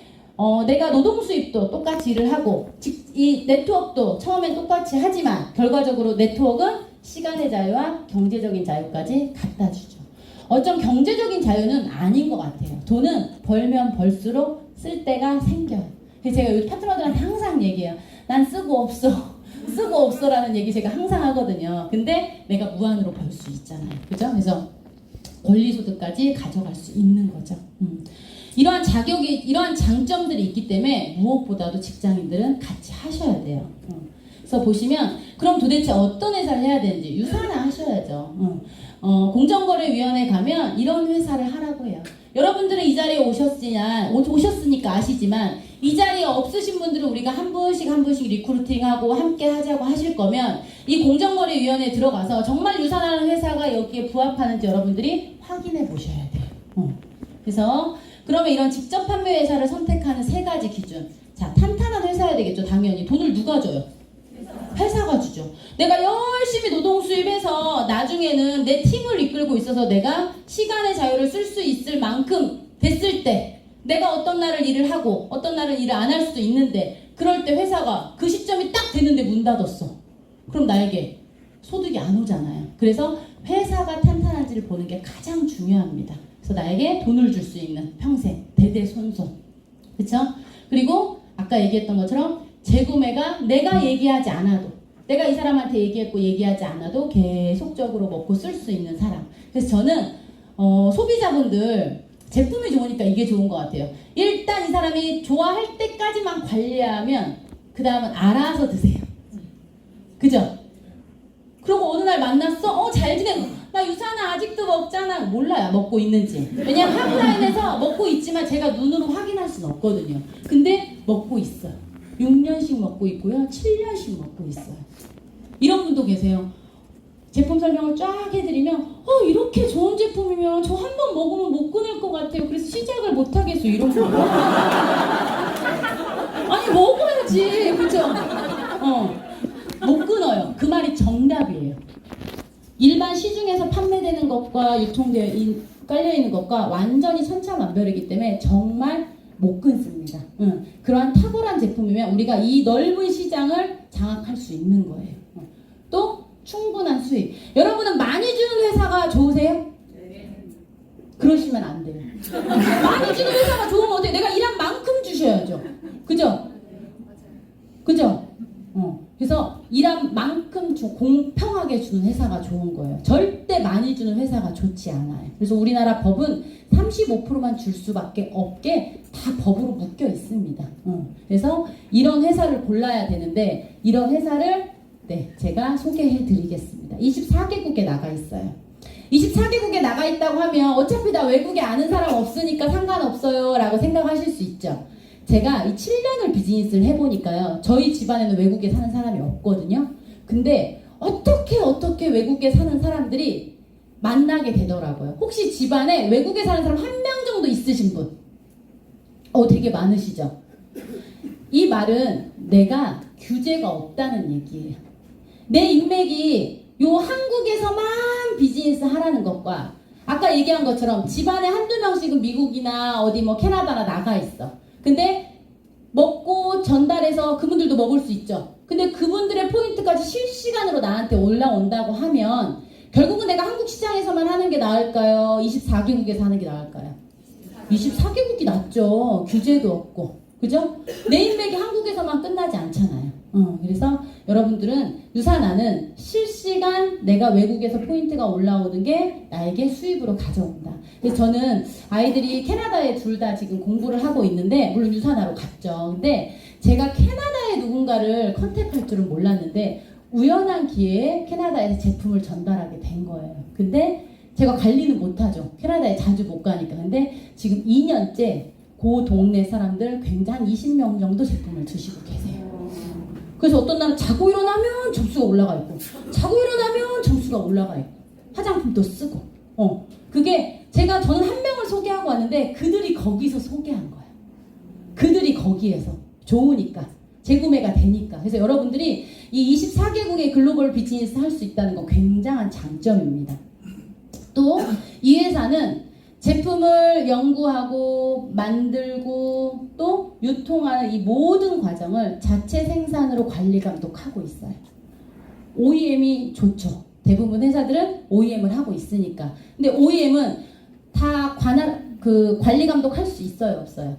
내가 노동 수입도 똑같이 일을 하고 이 네트워크도 처음엔 똑같이 하지만 결과적으로 네트워크는 시간의 자유와 경제적인 자유까지 갖다 주죠. 어쩜 경제적인 자유는 아닌 것 같아요. 돈은 벌면 벌수록 쓸 때가 생겨요. 그래서 제가 우리 파트너들한테 항상 얘기해요. 난 쓰고 없어. 쓰고 없어라는 얘기 제가 항상 하거든요. 근데 내가 무한으로 벌 수 있잖아요. 그죠? 그래서 권리소득까지 가져갈 수 있는 거죠. 이러한 장점들이 있기 때문에 무엇보다도 직장인들은 같이 하셔야 돼요. 그래서 보시면 그럼 도대체 어떤 회사를 해야 되는지 유산화 하셔야죠. 공정거래위원회 가면 이런 회사를 하라고 해요. 여러분들은 이 자리에 오셨으니까 아시지만 이 자리에 없으신 분들은 우리가 한 분씩 리크루팅하고 함께 하자고 하실 거면 이 공정거래위원회에 들어가서 정말 유산하는 회사가 여기에 부합하는지 여러분들이 확인해 보셔야 돼요. 그래서 그러면 이런 직접 판매 회사를 선택하는 3가지 기준. 자, 탄탄한 회사여야 되겠죠. 당연히. 돈을 누가 줘요? 회사가 주죠. 도와주죠. 내가 열심히 노동 수입해서 나중에는 내 팀을 이끌고 있어서 내가 시간의 자유를 쓸 수 있을 만큼 됐을 때 내가 어떤 날을 일을 하고 어떤 날은 일을 안 할 수도 있는데 그럴 때 회사가 그 시점이 딱 됐는데 문 닫았어. 그럼 나에게 소득이 안 오잖아요. 그래서 회사가 탄탄한지를 보는 게 가장 중요합니다. 그래서 나에게 돈을 줄 수 있는 평생 대대손손, 그렇죠? 그리고 아까 얘기했던 것처럼 재구매가 내가 얘기하지 않아도, 내가 이 사람한테 얘기했고 얘기하지 않아도 계속적으로 먹고 쓸 수 있는 사람. 그래서 저는 소비자분들 제품이 좋으니까 이게 좋은 것 같아요. 일단 이 사람이 좋아할 때까지만 관리하면 그 다음은 알아서 드세요. 그죠? 그리고 어느 날 만났어? 잘 지내. 나 유산아 아직도 먹잖아. 몰라요, 먹고 있는지. 왜냐면 하프라인에서 먹고 있지만 제가 눈으로 확인할 수는 없거든요. 근데 먹고 있어요. 6년씩 먹고 있고요. 7년씩 먹고 있어요. 이런 분도 계세요. 제품 설명을 쫙 해드리면 이렇게 좋은 제품이면 저 한 번 먹으면 못 끊을 것 같아요. 그래서 시작을 못 하겠어요. 이런 거. 아니 먹어야지. 그죠? 못 끊어요. 그 말이 정답이에요. 일반 시중에서 판매되는 것과 유통되어 깔려있는 것과 완전히 천차만별이기 때문에 정말 못 끊습니다. 그러한 탁월한 제품이면 우리가 이 넓은 시장을 장악할 수 있는 거예요. 또 충분한 수익. 여러분은 많이 주는 회사가 좋으세요? 그러시면 안 돼요. 많이 주는 회사가 좋으면 어때요? 내가 일한 만큼 주셔야죠. 그죠? 그죠? 그래서 일한 만큼 공평하게 주는 회사가 좋은 거예요. 절대 많이 주는 회사가 좋지 않아요. 그래서 우리나라 법은 35%만 줄 수밖에 없게 다 법으로 묶여 있습니다. 그래서 이런 회사를 골라야 되는데 이런 회사를 제가 소개해 드리겠습니다. 24개국에 나가 있어요. 24개국에 나가 있다고 하면 어차피 나 외국에 아는 사람 없으니까 상관없어요 라고 생각하실 수 있죠. 제가 이 7년을 비즈니스를 해보니까요. 저희 집안에는 외국에 사는 사람이 없거든요. 근데 어떻게 외국에 사는 사람들이 만나게 되더라고요. 혹시 집안에 외국에 사는 사람 1명 정도 있으신 분? 되게 많으시죠? 이 말은 내가 규제가 없다는 얘기예요. 내 인맥이 요 한국에서만 비즈니스 하라는 것과 아까 얘기한 것처럼 집안에 한두 명씩은 미국이나 어디 캐나다나 나가 있어. 근데 먹고 전달해서 그분들도 먹을 수 있죠. 근데 그분들의 포인트까지 실시간으로 나한테 올라온다고 하면 결국은 내가 한국 시장에서만 하는 게 나을까요? 24개국에서 하는 게 나을까요? 24개국이 낫죠. 규제도 없고. 그죠? 내 인맥이 한국에서만 끝나지 않잖아요. 그래서 여러분들은 유산아는 실시간 내가 외국에서 포인트가 올라오는 게 나에게 수입으로 가져온다. 그래서 저는 아이들이 캐나다에 둘 다 지금 공부를 하고 있는데 물론 유산아로 갔죠. 근데 제가 캐나다에 누군가를 컨택할 줄은 몰랐는데 우연한 기회에 캐나다에서 제품을 전달하게 된 거예요. 근데 제가 관리는 못하죠. 캐나다에 자주 못 가니까. 근데 지금 2년째 그 동네 사람들 굉장히 20명 정도 제품을 드시고 계세요. 그래서 어떤 날은 자고 일어나면 점수가 올라가 있고 자고 일어나면 점수가 올라가 있고 화장품도 쓰고 그게 저는 한 명을 소개하고 왔는데 그들이 거기서 소개한 거예요. 그들이 거기에서 좋으니까 재구매가 되니까. 그래서 여러분들이 이 24개국의 글로벌 비즈니스 할 수 있다는 건 굉장한 장점입니다. 또 이 회사는 제품을 연구하고 만들고 또 유통하는 이 모든 과정을 자체 생산으로 관리 감독하고 있어요. OEM이 좋죠. 대부분 회사들은 OEM을 하고 있으니까. 근데 OEM은 다 관리 감독할 수 있어요, 없어요?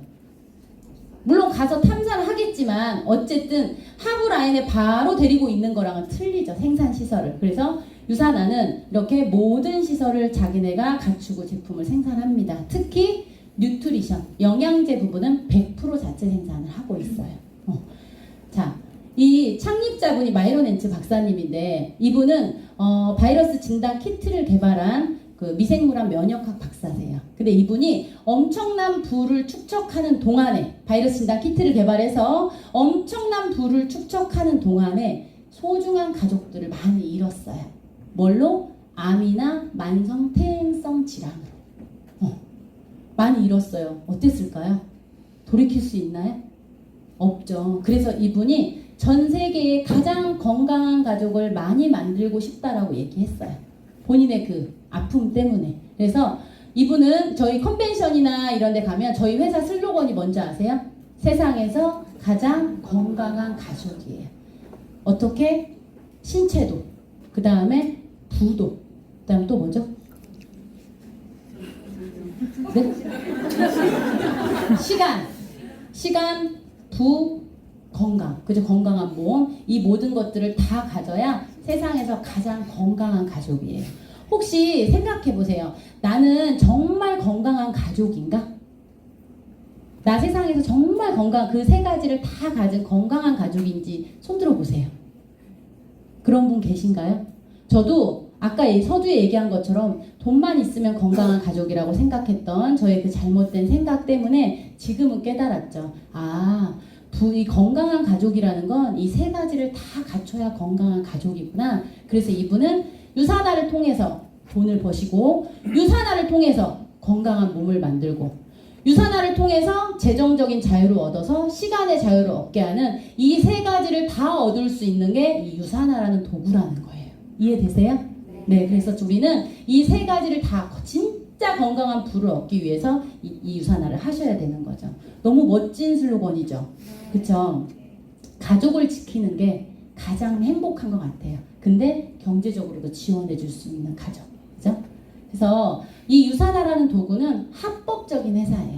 물론 가서 탐사를 하겠지만 어쨌든 하부 라인에 바로 데리고 있는 거랑은 틀리죠. 생산 시설을. 그래서 유산아는 이렇게 모든 시설을 자기네가 갖추고 제품을 생산합니다. 특히 뉴트리션, 영양제 부분은 100% 자체 생산을 하고 있어요. 자, 이 창립자분이 마이론 엔츠 박사님인데 이분은 바이러스 진단 키트를 개발한 그 미생물학 면역학 박사세요. 근데 이분이 엄청난 부를 축적하는 동안에 바이러스 진단 키트를 개발해서 엄청난 부를 축적하는 동안에 소중한 가족들을 많이 잃었어요. 뭘로? 암이나 만성 퇴행성 질환으로. 많이 잃었어요. 어땠을까요? 돌이킬 수 있나요? 없죠. 그래서 이분이 전 세계의 가장 건강한 가족을 많이 만들고 싶다라고 얘기했어요. 본인의 그 아픔 때문에. 그래서 이분은 저희 컨벤션이나 이런 데 가면 저희 회사 슬로건이 뭔지 아세요? 세상에서 가장 건강한 가족이에요. 어떻게? 신체도, 그 다음에 부도, 그 다음 또 뭐죠? 네? 시간, 부, 건강. 그죠? 건강한 몸. 이 모든 것들을 다 가져야 세상에서 가장 건강한 가족이에요. 혹시 생각해 보세요. 나는 정말 건강한 가족인가? 나 세상에서 정말 건강, 그 세 가지를 다 가진 건강한 가족인지 손들어 보세요. 그런 분 계신가요? 저도 아까 서두에 얘기한 것처럼 돈만 있으면 건강한 가족이라고 생각했던 저의 그 잘못된 생각 때문에 지금은 깨달았죠. 이 건강한 가족이라는 건 이 세 가지를 다 갖춰야 건강한 가족이구나. 그래서 이분은 유산화를 통해서 돈을 버시고, 유산화를 통해서 건강한 몸을 만들고, 유산화를 통해서 재정적인 자유를 얻어서 시간의 자유를 얻게 하는 이 세 가지를 다 얻을 수 있는 게 이 유산화라는 도구라는 거예요. 이해되세요? 네, 그래서 우리는 이 세 가지를 다 진짜 건강한 부를 얻기 위해서 이 유산화를 하셔야 되는 거죠. 너무 멋진 슬로건이죠. 그쵸? 가족을 지키는 게 가장 행복한 것 같아요. 근데 경제적으로도 지원해 줄 수 있는 가족. 그죠? 그래서 이 유산화라는 도구는 합법적인 회사예요.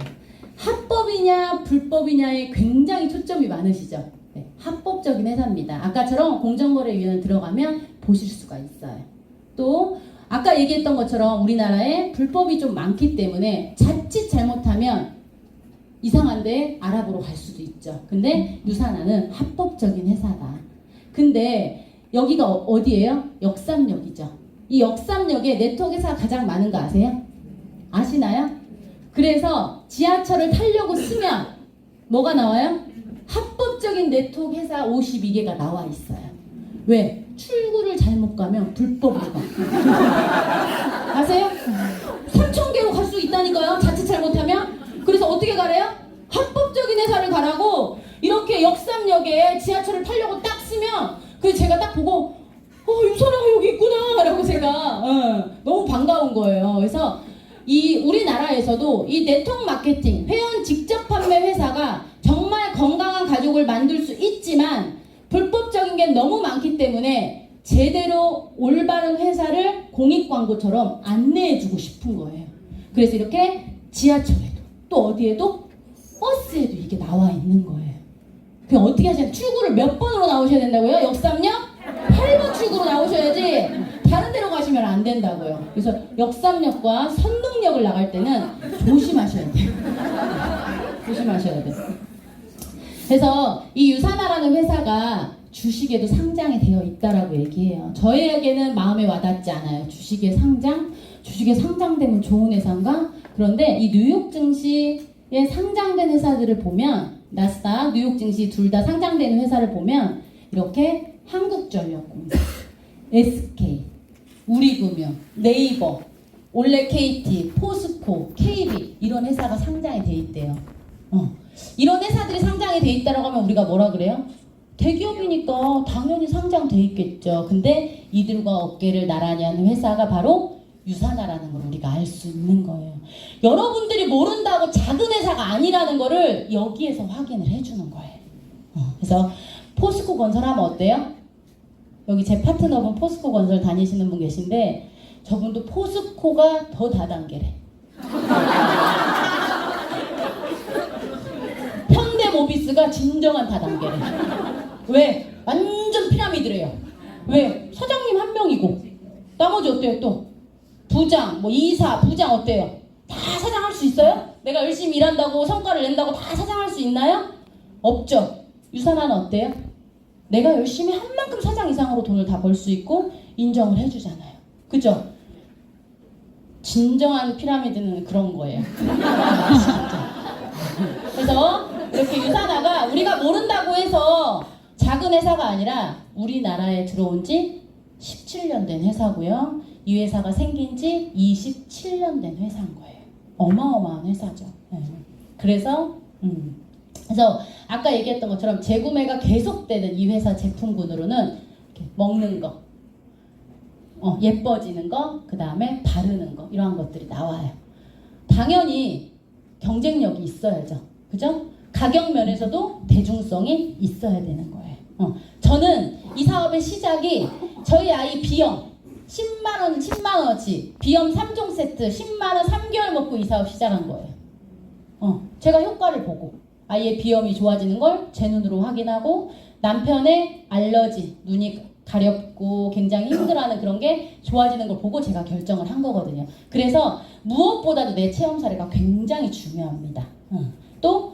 합법이냐 불법이냐에 굉장히 초점이 많으시죠? 네, 합법적인 회사입니다. 아까처럼 공정거래위원회 들어가면 보실 수가 있어요. 또 아까 얘기했던 것처럼 우리나라에 불법이 좀 많기 때문에 자칫 잘못하면 이상한데 알아보러 갈 수도 있죠. 근데 유산화는 합법적인 회사다. 근데 여기가 어디예요? 역삼역이죠. 이 역삼역에 네트워크 회사가 가장 많은 거 아세요? 아시나요? 그래서 지하철을 타려고 쓰면 뭐가 나와요? 합법적인 네트워크 회사 52개가 나와 있어요. 왜? 출구를 잘못 가면 불법으로 가. 아세요? 3,000개로 갈 수 있다니까요. 자칫 잘못하면. 그래서 어떻게 가래요? 합법적인 회사를 가라고 이렇게 역삼역에 지하철을 타려고 딱 쓰면 그래서 제가 딱 보고 유산화가 여기 있구나 라고 제가 너무 반가운 거예요. 그래서 이 우리나라에서도 이 네트워크 마케팅 회원 직접 판매 회사가 정말 건강한 가족을 만들 수 있지만 불법적인 게 너무 많기 때문에 제대로 올바른 회사를 공익광고처럼 안내해주고 싶은 거예요. 그래서 이렇게 지하철에도 또 어디에도 버스에도 이게 나와 있는 거예요. 그럼 어떻게 하셔야 출구를 몇 번으로 나오셔야 된다고요? 역삼역? 8번 출구로 나오셔야지 다른 데로 가시면 안 된다고요. 그래서 역삼역과 선릉역을 나갈 때는 조심하셔야 돼요. 조심하셔야 돼요. 그래서 이 유산화라는 회사가 주식에도 상장이 되어 있다라고 얘기해요. 저희에게는 마음에 와닿지 않아요. 주식에 상장되면 좋은 회사인가? 그런데 이 뉴욕 증시에 상장된 회사들을 보면 나스닥, 뉴욕 증시 둘 다 상장되는 회사를 보면 이렇게 한국전력공사, SK, 우리금융, 네이버, 올레 KT, 포스코, KB 이런 회사가 상장이 돼 있대요. 이런 회사들이 상장이 돼 있다라고 하면 우리가 뭐라 그래요? 대기업이니까 당연히 상장돼 있겠죠. 근데 이들과 어깨를 나란히 하는 회사가 바로 유산화라는 걸 우리가 알 수 있는 거예요. 여러분들이 모른다고 작은 회사가 아니라는 거를 여기에서 확인을 해주는 거예요. 그래서 포스코 건설 하면 어때요? 여기 제 파트너분 포스코 건설 다니시는 분 계신데 저분도 포스코가 더 다단계래. 현대모비스가 진정한 다단계래. 왜? 완전 피라미드래요. 왜? 사장님 한 명이고 나머지 어때요 또? 부장, 이사, 부장 어때요? 다 사장할 수 있어요? 내가 열심히 일한다고 성과를 낸다고 다 사장할 수 있나요? 없죠. 유산화는 어때요? 내가 열심히 한 만큼 사장 이상으로 돈을 다 벌 수 있고 인정을 해주잖아요. 그죠? 진정한 피라미드는 그런 거예요. 그래서 이렇게 유산화가 우리가 모른다고 해서 작은 회사가 아니라 우리나라에 들어온 지 17년 된 회사고요. 이 회사가 생긴 지 27년 된 회사인 거예요. 어마어마한 회사죠. 네. 그래서 아까 얘기했던 것처럼 재구매가 계속되는 이 회사 제품군으로는 이렇게 먹는 거, 예뻐지는 거, 그 다음에 바르는 거 이러한 것들이 나와요. 당연히 경쟁력이 있어야죠. 그죠? 가격 면에서도 대중성이 있어야 되는 거예요. 저는 이 사업의 시작이 저희 아이 비염 10만원어치 비염 3종 세트 10만원 3개월 먹고 이 사업 시작한 거예요. 제가 효과를 보고 아이의 비염이 좋아지는 걸 제 눈으로 확인하고 남편의 알러지, 눈이 가렵고 굉장히 힘들어하는 그런 게 좋아지는 걸 보고 제가 결정을 한 거거든요. 그래서 무엇보다도 내 체험 사례가 굉장히 중요합니다. 또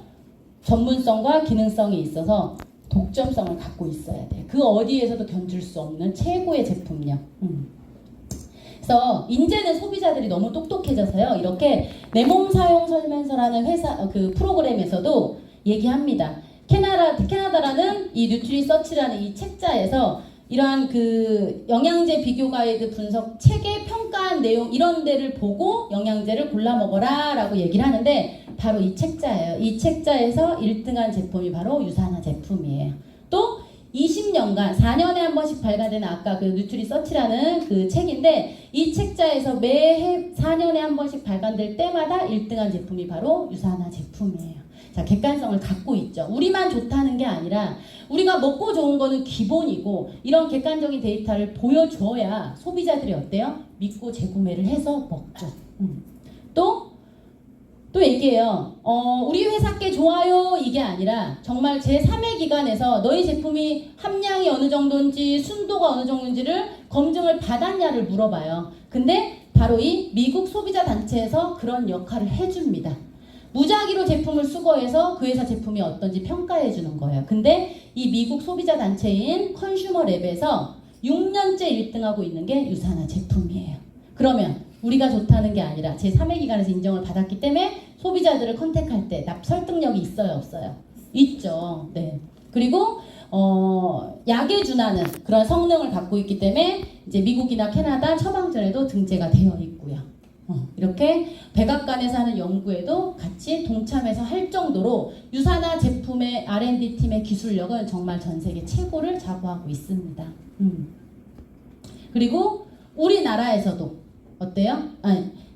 전문성과 기능성이 있어서 독점성을 갖고 있어야 돼. 그 어디에서도 견줄 수 없는 최고의 제품력. 그래서 이제는 소비자들이 너무 똑똑해져서요. 이렇게 내 몸 사용 설명서라는 회사 그 프로그램에서도 얘기합니다. 캐나다라는 이 뉴트리서치라는 이 책자에서 이러한 그 영양제 비교 가이드 분석 책에 평가한 내용 이런 데를 보고 영양제를 골라 먹어라 라고 얘기를 하는데 바로 이 책자예요. 이 책자에서 1등한 제품이 바로 유산화 제품이에요. 또 20년간 4년에 한 번씩 발간되는 아까 그 뉴트리서치라는 그 책인데 이 책자에서 매해 4년에 한 번씩 발간될 때마다 1등한 제품이 바로 유산화 제품이에요. 자, 객관성을 갖고 있죠. 우리만 좋다는 게 아니라 우리가 먹고 좋은 거는 기본이고 이런 객관적인 데이터를 보여줘야 소비자들이 어때요? 믿고 재구매를 해서 먹죠. 또 얘기해요. 우리 회사께 좋아요 이게 아니라 정말 제3의 기관에서 너희 제품이 함량이 어느 정도인지 순도가 어느 정도인지를 검증을 받았냐를 물어봐요. 근데 바로 이 미국 소비자 단체에서 그런 역할을 해줍니다. 무작위로 제품을 수거해서 그 회사 제품이 어떤지 평가해 주는 거예요. 근데 이 미국 소비자 단체인 컨슈머랩에서 6년째 1등하고 있는 게 유산화 제품이에요. 그러면 우리가 좋다는 게 아니라 제3의 기관에서 인정을 받았기 때문에 소비자들을 컨택할 때 설득력이 있어요, 없어요? 있죠. 네. 그리고 약에 준하는 그런 성능을 갖고 있기 때문에 이제 미국이나 캐나다 처방전에도 등재가 되어 있고요. 이렇게 백악관에서 하는 연구에도 같이 동참해서 할 정도로 유산화 제품의 R&D 팀의 기술력은 정말 전 세계 최고를 자부하고 있습니다. 그리고 우리나라에서도 어때요?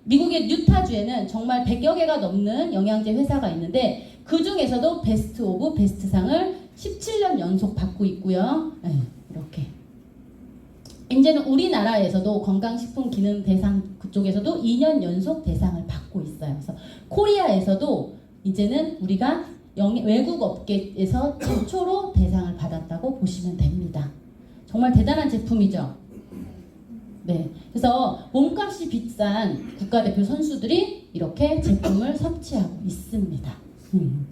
미국의 유타주에는 정말 100여 개가 넘는 영양제 회사가 있는데 그 중에서도 베스트 오브 베스트상을 17년 연속 받고 있고요. 이렇게 이제는 우리나라에서도 건강식품기능 대상 그쪽에서도 2년 연속 대상을 받고 있어요. 그래서 코리아에서도 이제는 우리가 외국 업계에서 최초로 대상을 받았다고 보시면 됩니다. 정말 대단한 제품이죠. 네, 그래서 몸값이 비싼 국가대표 선수들이 이렇게 제품을 섭취하고 있습니다.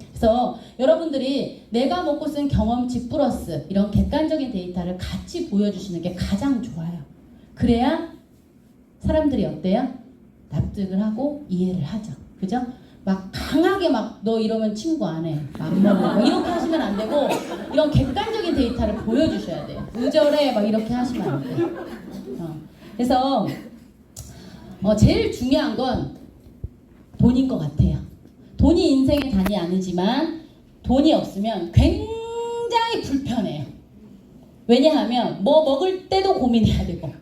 그래서 여러분들이 내가 먹고 쓴 경험치 플러스 이런 객관적인 데이터를 같이 보여주시는 게 가장 좋아요. 그래야 사람들이 어때요? 납득을 하고 이해를 하죠. 그죠? 막 강하게 막 너 이러면 친구 안 해. 안 먹어. 이렇게 하시면 안 되고 이런 객관적인 데이터를 보여주셔야 돼요. 의절해 막 이렇게 하시면 안 돼요. 그래서 제일 중요한 건 돈인 것 같아요. 돈이 인생의 단이 아니지만 돈이 없으면 굉장히 불편해요. 왜냐하면 뭐 먹을 때도 고민해야 되고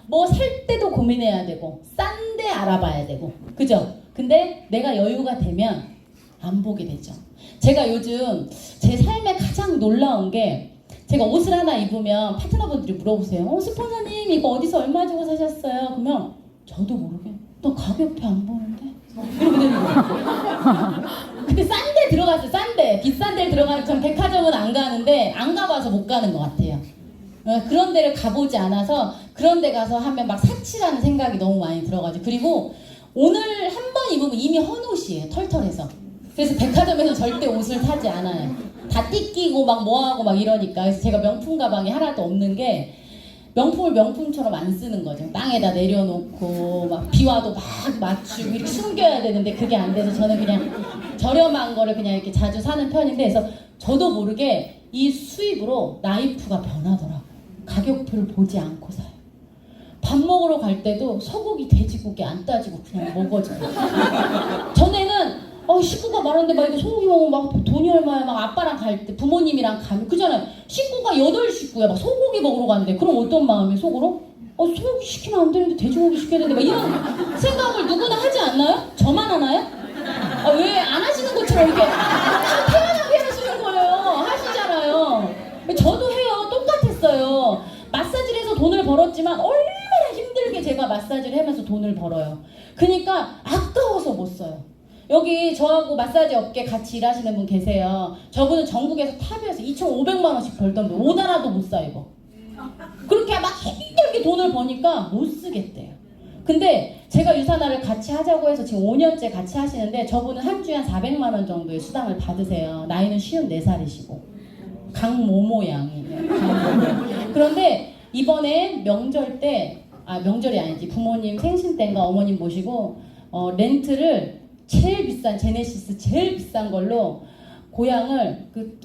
뭐 살 때도 고민해야 되고 싼 데 알아봐야 되고 그죠? 근데 내가 여유가 되면 안 보게 되죠. 제가 요즘 제 삶에 가장 놀라운 게 제가 옷을 하나 입으면 파트너분들이 물어보세요. 스폰서님 이거 어디서 얼마 주고 사셨어요? 그러면 저도 모르게 너 가격표 안 보는데? 이렇게 되는 거예요. 근데 싼 데 들어갔어요. 싼 데. 비싼 데 들어가는 전 백화점은 안 가는데 안 가봐서 못 가는 것 같아요. 그런 데를 가보지 않아서 그런 데 가서 하면 막 사치라는 생각이 너무 많이 들어가지고 그리고 오늘 한 번 입으면 이미 헌옷이에요. 털털해서. 그래서 백화점에서 절대 옷을 사지 않아요. 다 띠끼고 막 뭐하고 막 이러니까. 그래서 제가 명품 가방이 하나도 없는 게 명품을 명품처럼 안 쓰는 거죠. 땅에다 내려놓고 막 비와도 막 맞추고 이렇게 숨겨야 되는데 그게 안 돼서 저는 그냥 저렴한 거를 그냥 이렇게 자주 사는 편인데 그래서 저도 모르게 이 수입으로 라이프가 변하더라고요. 가격표를 보지 않고 사요. 밥 먹으러 갈 때도 소고기, 돼지고기 안 따지고 그냥 먹어줘요. 전에는 식구가 많은데 막 이거 소고기 먹으면 막 돈이 얼마야. 막 아빠랑 갈 때 부모님이랑 가면 그잖아요. 식구가 8식구야. 막 소고기 먹으러 가는데 그럼 어떤 마음이 속으로? 소고기 시키면 안 되는데 돼지고기 시켜야 되는데 막 이런 생각을 누구나 하지 않나요? 저만 하나요? 왜 안 하시는 것처럼 이렇게 태연하게 하시는 거예요. 하시잖아요. 저도 해요. 똑같았어요. 마사지를 해서 돈을 벌었지만 얼마나 힘들게 제가 마사지를 하면서 돈을 벌어요. 그러니까 아까워서 못 써요. 여기 저하고 마사지 업계 같이 일하시는 분 계세요. 저분은 전국에서 탑이어서 2,500만 원씩 벌던 분 5나라도 못 사 입어. 그렇게 막 힘들게 돈을 버니까 못 쓰겠대요. 근데 제가 유산화를 같이 하자고 해서 지금 5년째 같이 하시는데 저분은 한 주에 한 400만 원 정도의 수당을 받으세요. 나이는 54살이시고 강모모 양이에요. 강모모. 그런데 이번에 명절 때 명절이 아니지 부모님 생신 때인가 어머님 모시고 렌트를 제일 비싼 제네시스 제일 비싼 걸로 고향을 그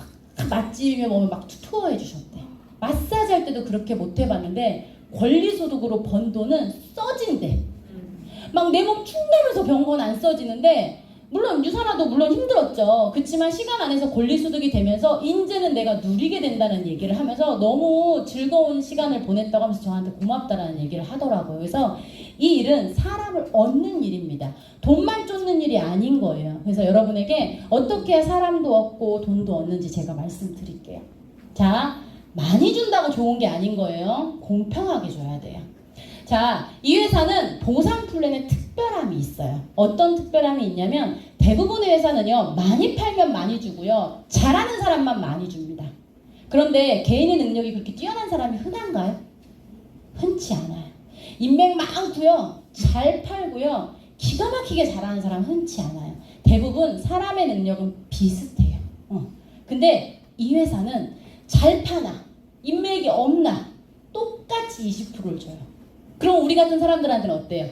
맛집에 보면 막 투어해 주셨대. 마사지 할 때도 그렇게 못 해봤는데 권리소득으로 번 돈은 써진대. 막 내 몸 축내면서 병원 안 써지는데 물론 유산화도 물론 힘들었죠. 그렇지만 시간 안에서 권리소득이 되면서 이제는 내가 누리게 된다는 얘기를 하면서 너무 즐거운 시간을 보냈다고 하면서 저한테 고맙다라는 얘기를 하더라고요. 그래서 이 일은 사람을 얻는 일입니다. 돈만 쫓는 일이 아닌 거예요. 그래서 여러분에게 어떻게 사람도 얻고 돈도 얻는지 제가 말씀드릴게요. 자, 많이 준다고 좋은 게 아닌 거예요. 공평하게 줘야 돼요. 자, 이 회사는 보상 플랜에 특별함이 있어요. 어떤 특별함이 있냐면 대부분의 회사는요, 많이 팔면 많이 주고요, 잘하는 사람만 많이 줍니다. 그런데 개인의 능력이 그렇게 뛰어난 사람이 흔한가요? 흔치 않아요. 인맥 많고요, 잘 팔고요, 기가 막히게 잘하는 사람 흔치 않아요. 대부분 사람의 능력은 비슷해요. 근데 이 회사는 잘 파나 인맥이 없나 똑같이 20%를 줘요. 그럼 우리 같은 사람들한테는 어때요?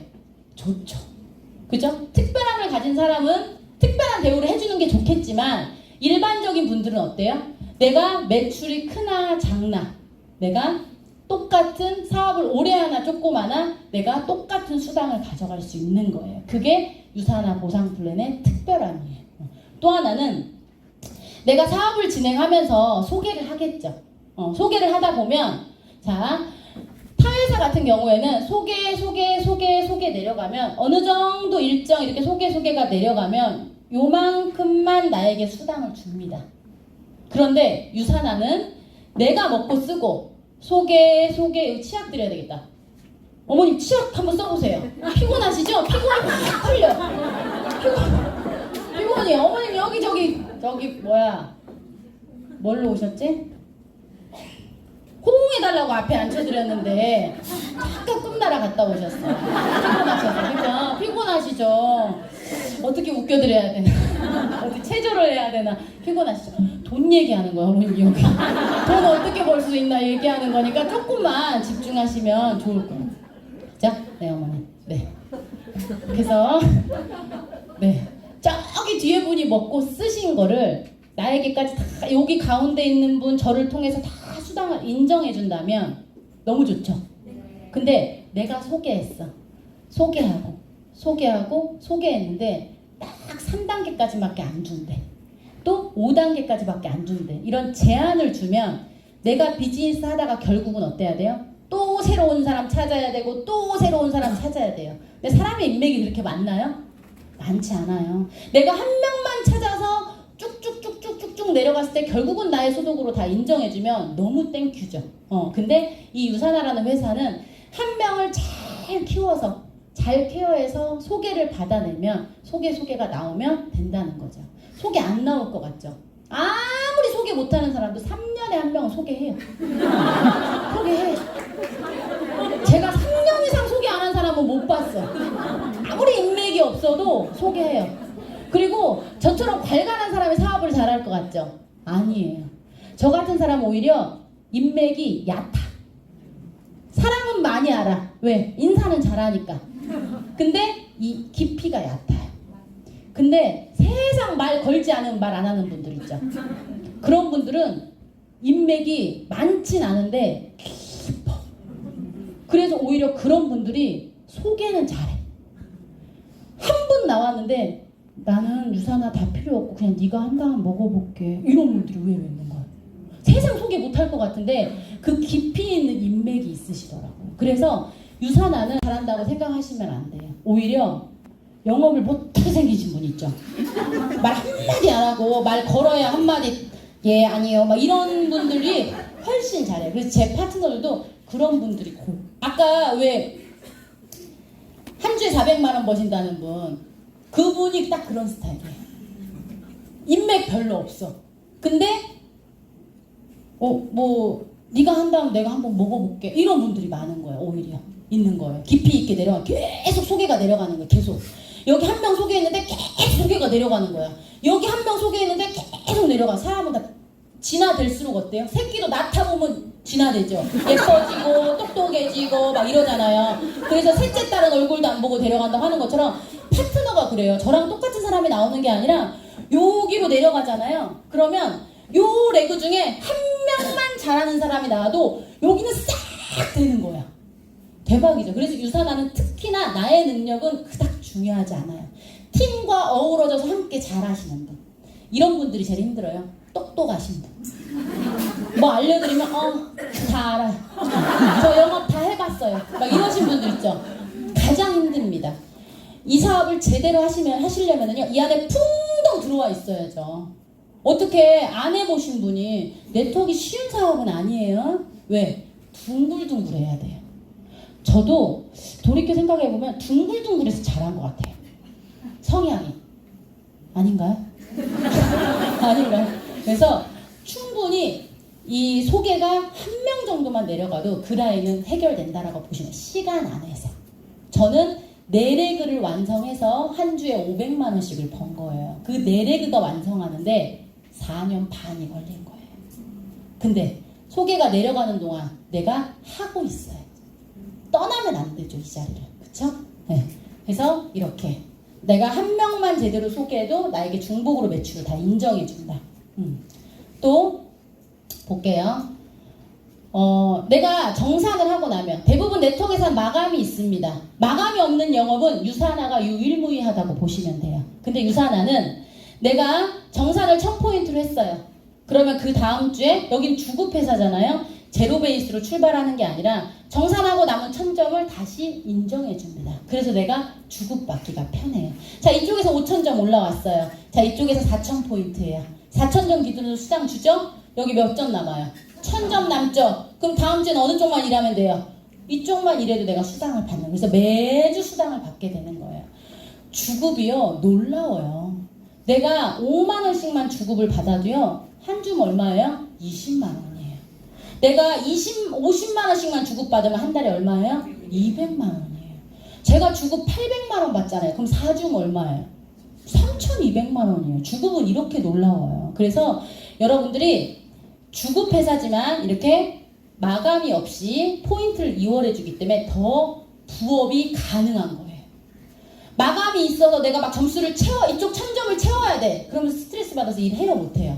좋죠. 그죠? 특별함을 가진 사람은 특별한 대우를 해주는 게 좋겠지만 일반적인 분들은 어때요? 내가 매출이 크나 작나 내가 똑같은 사업을 오래 하나 조그마나 내가 똑같은 수당을 가져갈 수 있는 거예요. 그게 유산화 보상 플랜의 특별함이에요. 또 하나는 내가 사업을 진행하면서 소개를 하겠죠. 소개를 하다 보면 자, 타회사 같은 경우에는 소개 내려가면 어느 정도 일정 이렇게 소개가 내려가면 요만큼만 나에게 수당을 줍니다. 그런데 유산화는 내가 먹고 쓰고 소개 치약 드려야 되겠다. 어머님 치약 한번 써보세요. 피곤하시죠? 피곤이 확 풀려. 피곤이 어머님 여기 저기 뭐야 뭘로 오셨지? 호응해달라고 앞에 앉혀드렸는데 잠깐 꿈나라 갔다 오셨어요. 피곤하셔서. 그죠? 피곤하시죠? 어떻게 웃겨드려야 되나? 어떻게 체조를 해야 되나? 피곤하시죠? 돈 얘기하는 거야 어머님 여기. 돈 어떻게 벌 수 있나 얘기하는 거니까 조금만 집중하시면 좋을 거예요. 자, 네 어머님. 네. 그래서 네 저기 뒤에 분이 먹고 쓰신 거를 나에게까지 다 여기 가운데 있는 분 저를 통해서 다 수당을 인정해준다면 너무 좋죠. 근데 내가 소개했어. 소개했는데 딱 3단계까지밖에 안 준대. 또 5단계까지밖에 안 준대. 이런 제한을 주면 내가 비즈니스 하다가 결국은 어때야 돼요? 또 새로운 사람 찾아야 되고 또 새로운 사람 찾아야 돼요. 근데 사람의 인맥이 그렇게 많나요? 많지 않아요. 내가 한 명만 찾아서 쭉쭉 내려갔을 때 결국은 나의 소득으로 다 인정해주면 너무 땡큐죠. 근데 이 유산화라는 회사는 한 명을 잘 키워서 잘 케어해서 소개를 받아내면 소개가 나오면 된다는 거죠. 소개 안 나올 것 같죠? 아무리 소개 못하는 사람도 3년에 한 명은 소개해요. 소개해. 제가 3년 이상 소개 안 한 사람은 못 봤어. 아무리 인맥이 없어도 소개해요. 그리고 저처럼 괄괄한 사람이 사업을 잘할 것 같죠? 아니에요. 저 같은 사람은 오히려 인맥이 얕아. 사람은 많이 알아. 왜? 인사는 잘하니까. 근데 이 깊이가 얕아요. 근데 세상 말 걸지 않으면 말 안 하는 분들 있죠. 그런 분들은 인맥이 많진 않은데 깊어. 그래서 오히려 그런 분들이 소개는 잘해. 한 분 나왔는데 나는 유산화 다 필요 없고 그냥 네가 한다면 먹어볼게. 이런 분들이 의외로 있는 거예요. 세상 소개 못할 것 같은데 그 깊이 있는 인맥이 있으시더라고요. 그래서 유산화는 잘한다고 생각하시면 안 돼요. 오히려 영업을 못하게 생기신 분 있죠. 말 한마디 안 하고 말 걸어야 한마디 예 아니요 막 이런 분들이 훨씬 잘해요. 그래서 제 파트너들도 그런 분들이 아까 왜 한 주에 400만 원 버신다는 분 그분이 딱 그런 스타일이에요. 인맥 별로 없어. 근데 뭐 네가 한다면 내가 한번 먹어볼게. 이런 분들이 많은 거예요. 오히려 있는 거예요. 깊이 있게 내려가 계속 소개가 내려가는 거예요. 계속 여기 한 명 소개했는데 계속 소개가 내려가는 거야. 여기 한 명 소개했는데 계속 내려가. 사람은 다 진화될수록 어때요? 새끼도 낳다보면 진화되죠. 예뻐지고 똑똑해지고 막 이러잖아요. 그래서 셋째 딸은 얼굴도 안 보고 데려간다고 하는 것처럼 파트너가 그래요. 저랑 똑같은 사람이 나오는 게 아니라 여기로 내려가잖아요. 그러면 요 레그 중에 한 명만 잘하는 사람이 나와도 여기는 싹 되는 거야. 대박이죠. 그래서 유산화는 특히나 나의 능력은 그닥 중요하지 않아요. 팀과 어우러져서 함께 잘하시는 분. 이런 분들이 제일 힘들어요. 똑똑하신 분. 뭐 알려드리면 다 알아요. 저 영업 다 해봤어요. 막 이러신 분들 있죠. 가장 힘듭니다. 이 사업을 제대로 하시려면요 이 안에 풍덩 들어와 있어야죠. 어떻게 안 해보신 분이 네트워크 쉬운 사업은 아니에요. 왜? 둥글둥글해야 돼요. 저도 돌이켜 생각해보면 둥글둥글해서 잘한 것 같아요. 성향이 아닌가요? 아닌가요? 그래서 충분히 이 소개가 한 명 정도만 내려가도 그 라인은 해결된다라고 보시면 시간 안에서 저는 4레그를 완성해서 한 주에 500만 원씩을 번 거예요. 그 4레그가 완성하는데 4년 반이 걸린 거예요. 근데 소개가 내려가는 동안 내가 하고 있어요. 떠나면 안 되죠, 이 자리를. 그쵸? 네. 그래서 이렇게 내가 한 명만 제대로 소개해도 나에게 중복으로 매출을 다 인정해준다. 또 볼게요. 내가 정산을 하고 나면 대부분 네트워크에서는 마감이 있습니다. 마감이 없는 영업은 유산화가 유일무이하다고 보시면 돼요. 근데 유산화는 내가 정산을 1000포인트로 했어요. 그러면 그 다음 주에 여긴 주급회사잖아요. 제로 베이스로 출발하는 게 아니라 정산하고 남은 1000점을 다시 인정해 줍니다. 그래서 내가 주급받기가 편해요. 자, 이쪽에서 5000점 올라왔어요. 자, 이쪽에서 4000포인트예요. 4000점 기준으로 수당 주죠? 여기 몇 점 남아요? 1000점 남죠? 그럼 다음 주에는 어느 쪽만 일하면 돼요? 이쪽만 일해도 내가 수당을 받는 거예요. 그래서 매주 수당을 받게 되는 거예요. 주급이요 놀라워요. 내가 5만 원씩만 주급을 받아도요 한 줌 얼마예요? 20만 원이에요. 내가 50만 원씩만 주급 받으면 한 달에 얼마예요? 200만 원이에요. 제가 주급 800만 원 받잖아요. 그럼 4줌 얼마예요? 3,200만 원이에요. 주급은 이렇게 놀라워요. 그래서 여러분들이 주급 회사지만 이렇게 마감이 없이 포인트를 이월해 주기 때문에 더 부업이 가능한 거예요. 마감이 있어서 내가 막 점수를 이쪽 1000점을 채워야 돼. 그러면 스트레스 받아서 일해요, 못해요?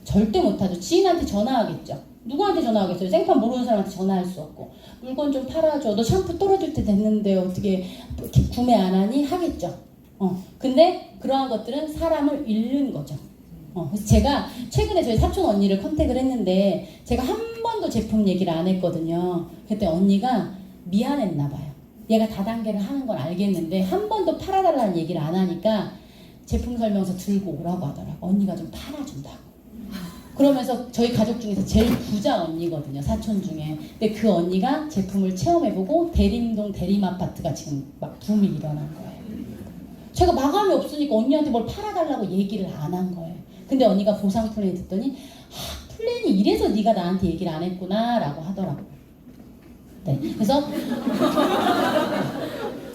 절대 못하죠. 지인한테 전화하겠죠. 누구한테 전화하겠어요? 생판 모르는 사람한테 전화할 수 없고. 물건 좀 팔아줘. 너 샴푸 떨어질 때 됐는데 어떻게 구매 안 하니? 하겠죠. 근데 그러한 것들은 사람을 잃는 거죠. 그래서 제가 최근에 저희 사촌 언니를 컨택을 했는데 제가 한 번도 제품 얘기를 안 했거든요. 그때 언니가 미안했나 봐요. 얘가 다단계를 하는 걸 알겠는데 한 번도 팔아달라는 얘기를 안 하니까 제품 설명서 들고 오라고 하더라고. 언니가 좀 팔아준다고. 그러면서 저희 가족 중에서 제일 부자 언니거든요. 사촌 중에. 근데 그 언니가 제품을 체험해보고 대림동 대림아파트가 지금 막 붐이 일어난 거예요. 제가 마감이 없으니까 언니한테 뭘 팔아달라고 얘기를 안 한 거예요. 근데 언니가 보상 플랜 듣더니 플랜이 이래서 네가 나한테 얘기를 안 했구나 라고 하더라고요. 네, 그래서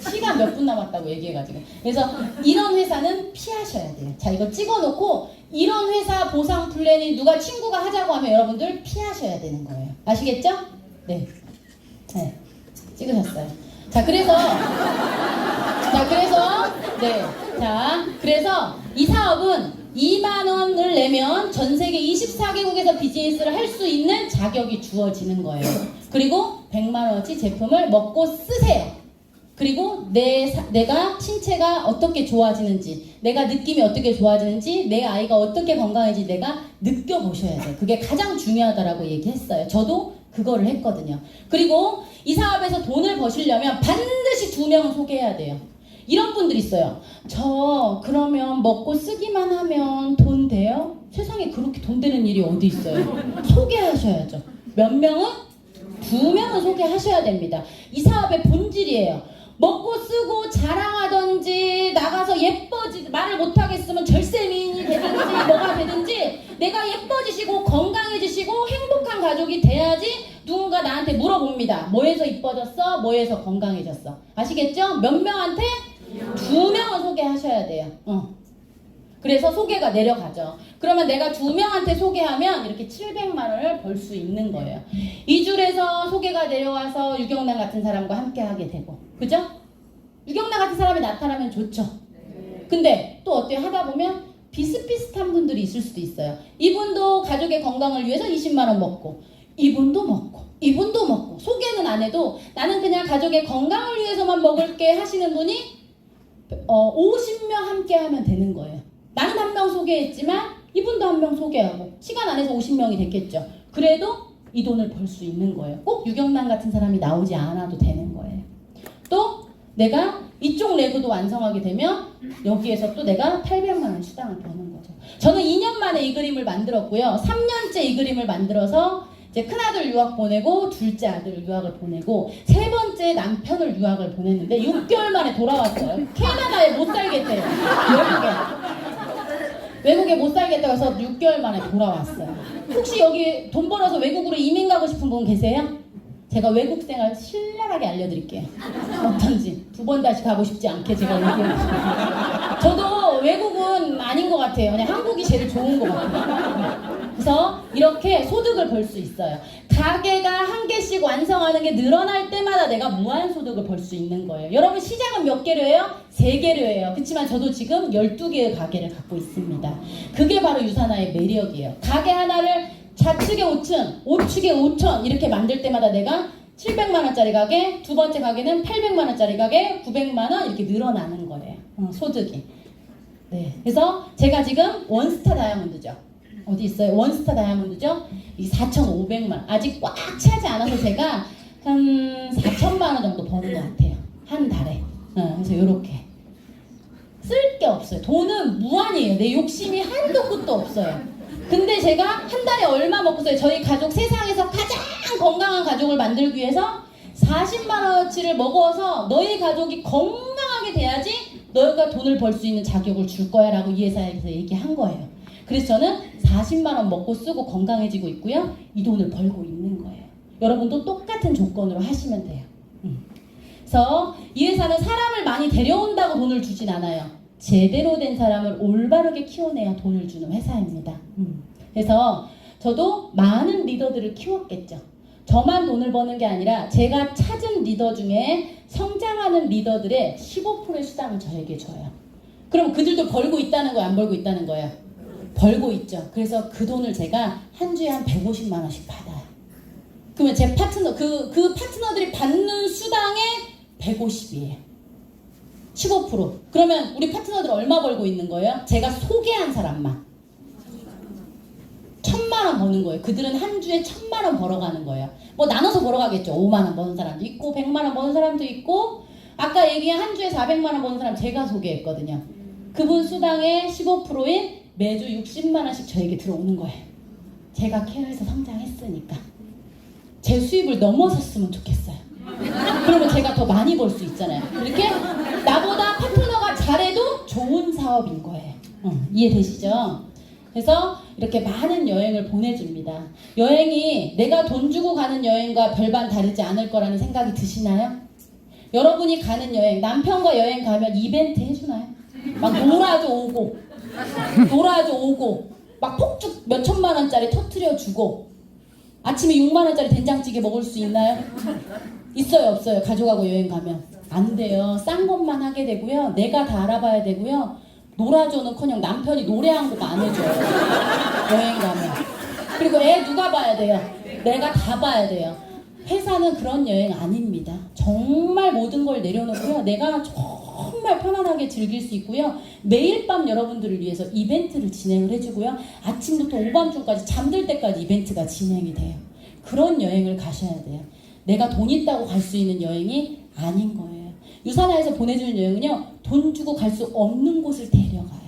시간 몇 분 남았다고 얘기해가지고 그래서 이런 회사는 피하셔야 돼요. 자, 이거 찍어놓고 이런 회사 보상 플랜이 누가 친구가 하자고 하면 여러분들 피하셔야 되는 거예요. 아시겠죠? 네, 네, 찍으셨어요. 자, 그래서 이 사업은 2만 원을 내면 전 세계 24개국에서 비즈니스를 할 수 있는 자격이 주어지는 거예요. 그리고 100만 원어치 제품을 먹고 쓰세요. 그리고 내가 신체가 어떻게 좋아지는지, 내가 느낌이 어떻게 좋아지는지, 내 아이가 어떻게 건강해지 내가 느껴보셔야 돼요. 그게 가장 중요하다라고 얘기했어요. 저도 그거를 했거든요. 그리고 이 사업에서 돈을 버시려면 반드시 2명은 소개해야 돼요. 이런 분들 있어요. 저 그러면 먹고 쓰기만 하면 돈 돼요? 세상에 그렇게 돈 되는 일이 어디 있어요? 소개하셔야죠. 몇 명은? 2명은 소개하셔야 됩니다. 이 사업의 본질이에요. 먹고 쓰고 자랑하던지 나가서 말을 못하겠으면 절세 미인이 되든지 뭐가 되든지 내가 예뻐지시고 건강해지시고 행복한 가족이 돼야지 누군가 나한테 물어봅니다. 뭐해서 이뻐졌어? 뭐해서 건강해졌어? 아시겠죠? 몇 명한테? 2명은 소개하셔야 돼요. 그래서 소개가 내려가죠. 그러면 내가 2명한테 소개하면 이렇게 700만 원을 벌 수 있는 거예요. 이 줄에서 소개가 내려와서 유경란 같은 사람과 함께 하게 되고, 그죠? 유경란 같은 사람이 나타나면 좋죠. 근데 또 어때요? 하다 보면 비슷비슷한 분들이 있을 수도 있어요. 이분도 가족의 건강을 위해서 20만 원 먹고, 이분도 먹고, 이분도 먹고, 소개는 안 해도 나는 그냥 가족의 건강을 위해서만 먹을게 하시는 분이 50명 함께 하면 되는 거예요. 나는 1명 소개했지만 이분도 1명 소개하고 시간 안에서 50명이 됐겠죠. 그래도 이 돈을 벌 수 있는 거예요. 꼭 유경란 같은 사람이 나오지 않아도 되는 거예요. 또 내가 이쪽 레그도 완성하게 되면 여기에서 또 내가 800만 원 수당을 버는 거죠. 저는 2년 만에 이 그림을 만들었고요. 3년째 이 그림을 만들어서 이제 큰아들 유학 보내고 둘째 아들 유학을 보내고 세 번째 남편을 유학을 보냈는데 6개월 만에 돌아왔어요. 캐나다에 못 살겠대요. 외국에 못 살겠다고 해서 6개월 만에 돌아왔어요. 혹시 여기 돈 벌어서 외국으로 이민 가고 싶은 분 계세요? 제가 외국 생활 신랄하게 알려드릴게요. 어떤지 2번 다시 가고 싶지 않게 제가 얘기해드릴게요. 저도 외국은 아닌 것 같아요. 그냥 한국이 제일 좋은 것 같아요. 그래서 이렇게 소득을 벌 수 있어요. 가게가 한 개씩 완성하는 게 늘어날 때마다 내가 무한 소득을 벌 수 있는 거예요. 여러분 시작은 몇 개로 해요? 3개로 해요. 그렇지만 저도 지금 12개의 가게를 갖고 있습니다. 그게 바로 유산화의 매력이에요. 가게 하나를 좌측에 5천, 우측에 5천 이렇게 만들 때마다 내가 700만 원짜리 가게, 두 번째 가게는 800만 원짜리 가게, 900만 원 이렇게 늘어나는 거예요. 소득이. 네. 그래서 제가 지금 원스타 다이아몬드죠. 어디 있어요? 원스타 다이아몬드죠? 이 4,500만. 아직 꽉 차지 않아서 제가 한 4천만 원 정도 버는 것 같아요. 한 달에. 그래서 이렇게. 쓸 게 없어요. 돈은 무한이에요. 내 욕심이 한도 끝도 없어요. 근데 제가 한 달에 얼마 먹고 써요? 저희 가족 세상에서 가장 건강한 가족을 만들기 위해서 40만 원어치를 먹어서 너희 가족이 건강하게 돼야지 너희가 돈을 벌 수 있는 자격을 줄 거야 라고 이 회사에서 얘기한 거예요. 그래서 저는 40만 원 먹고 쓰고 건강해지고 있고요. 이 돈을 벌고 있는 거예요. 여러분도 똑같은 조건으로 하시면 돼요. 그래서 이 회사는 사람을 많이 데려온다고 돈을 주진 않아요. 제대로 된 사람을 올바르게 키워내야 돈을 주는 회사입니다. 그래서 저도 많은 리더들을 키웠겠죠. 저만 돈을 버는 게 아니라 제가 찾은 리더 중에 성장하는 리더들의 15%의 수당을 저에게 줘요. 그럼 그들도 벌고 있다는 거예요? 안 벌고 있다는 거예요? 벌고 있죠. 그래서 그 돈을 제가 한 주에 한 150만 원씩 받아요. 그러면 제 파트너, 그 파트너들이 받는 수당의 150이에요. 15%. 그러면 우리 파트너들 얼마 벌고 있는 거예요? 제가 소개한 사람만 1,000만 원 버는 거예요. 그들은 한 주에 1,000만 원 벌어가는 거예요. 뭐 나눠서 벌어가겠죠. 5만 원 버는 사람도 있고 100만 원 버는 사람도 있고 아까 얘기한 한 주에 400만 원 버는 사람 제가 소개했거든요. 그분 수당의 15%인 매주 60만 원씩 저에게 들어오는 거예요. 제가 케어해서 성장했으니까. 제 수입을 넘어섰으면 좋겠어요. 그러면 제가 더 많이 벌 수 있잖아요. 이렇게 나보다 파트너가 잘해도 좋은 사업인 거예요. 이해되시죠? 그래서 이렇게 많은 여행을 보내줍니다. 여행이 내가 돈 주고 가는 여행과 별반 다르지 않을 거라는 생각이 드시나요? 여러분이 가는 여행, 남편과 여행 가면 이벤트 해주나요? 막 놀아줘 오고 막 폭죽 몇 천만 원짜리 터트려 주고 아침에 6만 원짜리 된장찌개 먹을 수 있나요? 있어요 없어요? 가족하고 여행 가면 안 돼요. 싼 것만 하게 되고요. 내가 다 알아봐야 되고요. 놀아줘는커녕 남편이 노래 한 곡 안 해줘요. 여행 가면. 그리고 애 누가 봐야 돼요? 내가 다 봐야 돼요. 회사는 그런 여행 아닙니다. 정말 모든 걸 내려놓고요. 내가 정말 편안하게 즐길 수 있고요. 매일 밤 여러분들을 위해서 이벤트를 진행을 해주고요. 아침부터 오밤중까지 잠들 때까지 이벤트가 진행이 돼요. 그런 여행을 가셔야 돼요. 내가 돈 있다고 갈 수 있는 여행이 아닌 거예요. 유산화에서 보내주는 여행은요. 돈 주고 갈 수 없는 곳을 데려가요.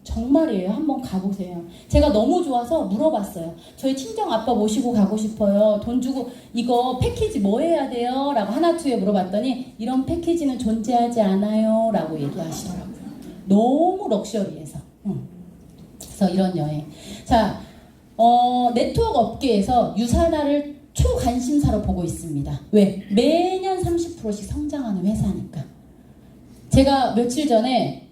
정말이에요. 한번 가보세요. 제가 너무 좋아서 물어봤어요. 저희 친정 아빠 모시고 가고 싶어요. 돈 주고 이거 패키지 뭐 해야 돼요? 라고 하나투에 물어봤더니 이런 패키지는 존재하지 않아요. 라고 얘기하시더라고요. 너무 럭셔리해서. 그래서 이런 여행. 자, 네트워크 업계에서 유산화를 초관심사로 보고 있습니다. 왜? 매년 30%씩 성장하는 회사니까. 제가 며칠 전에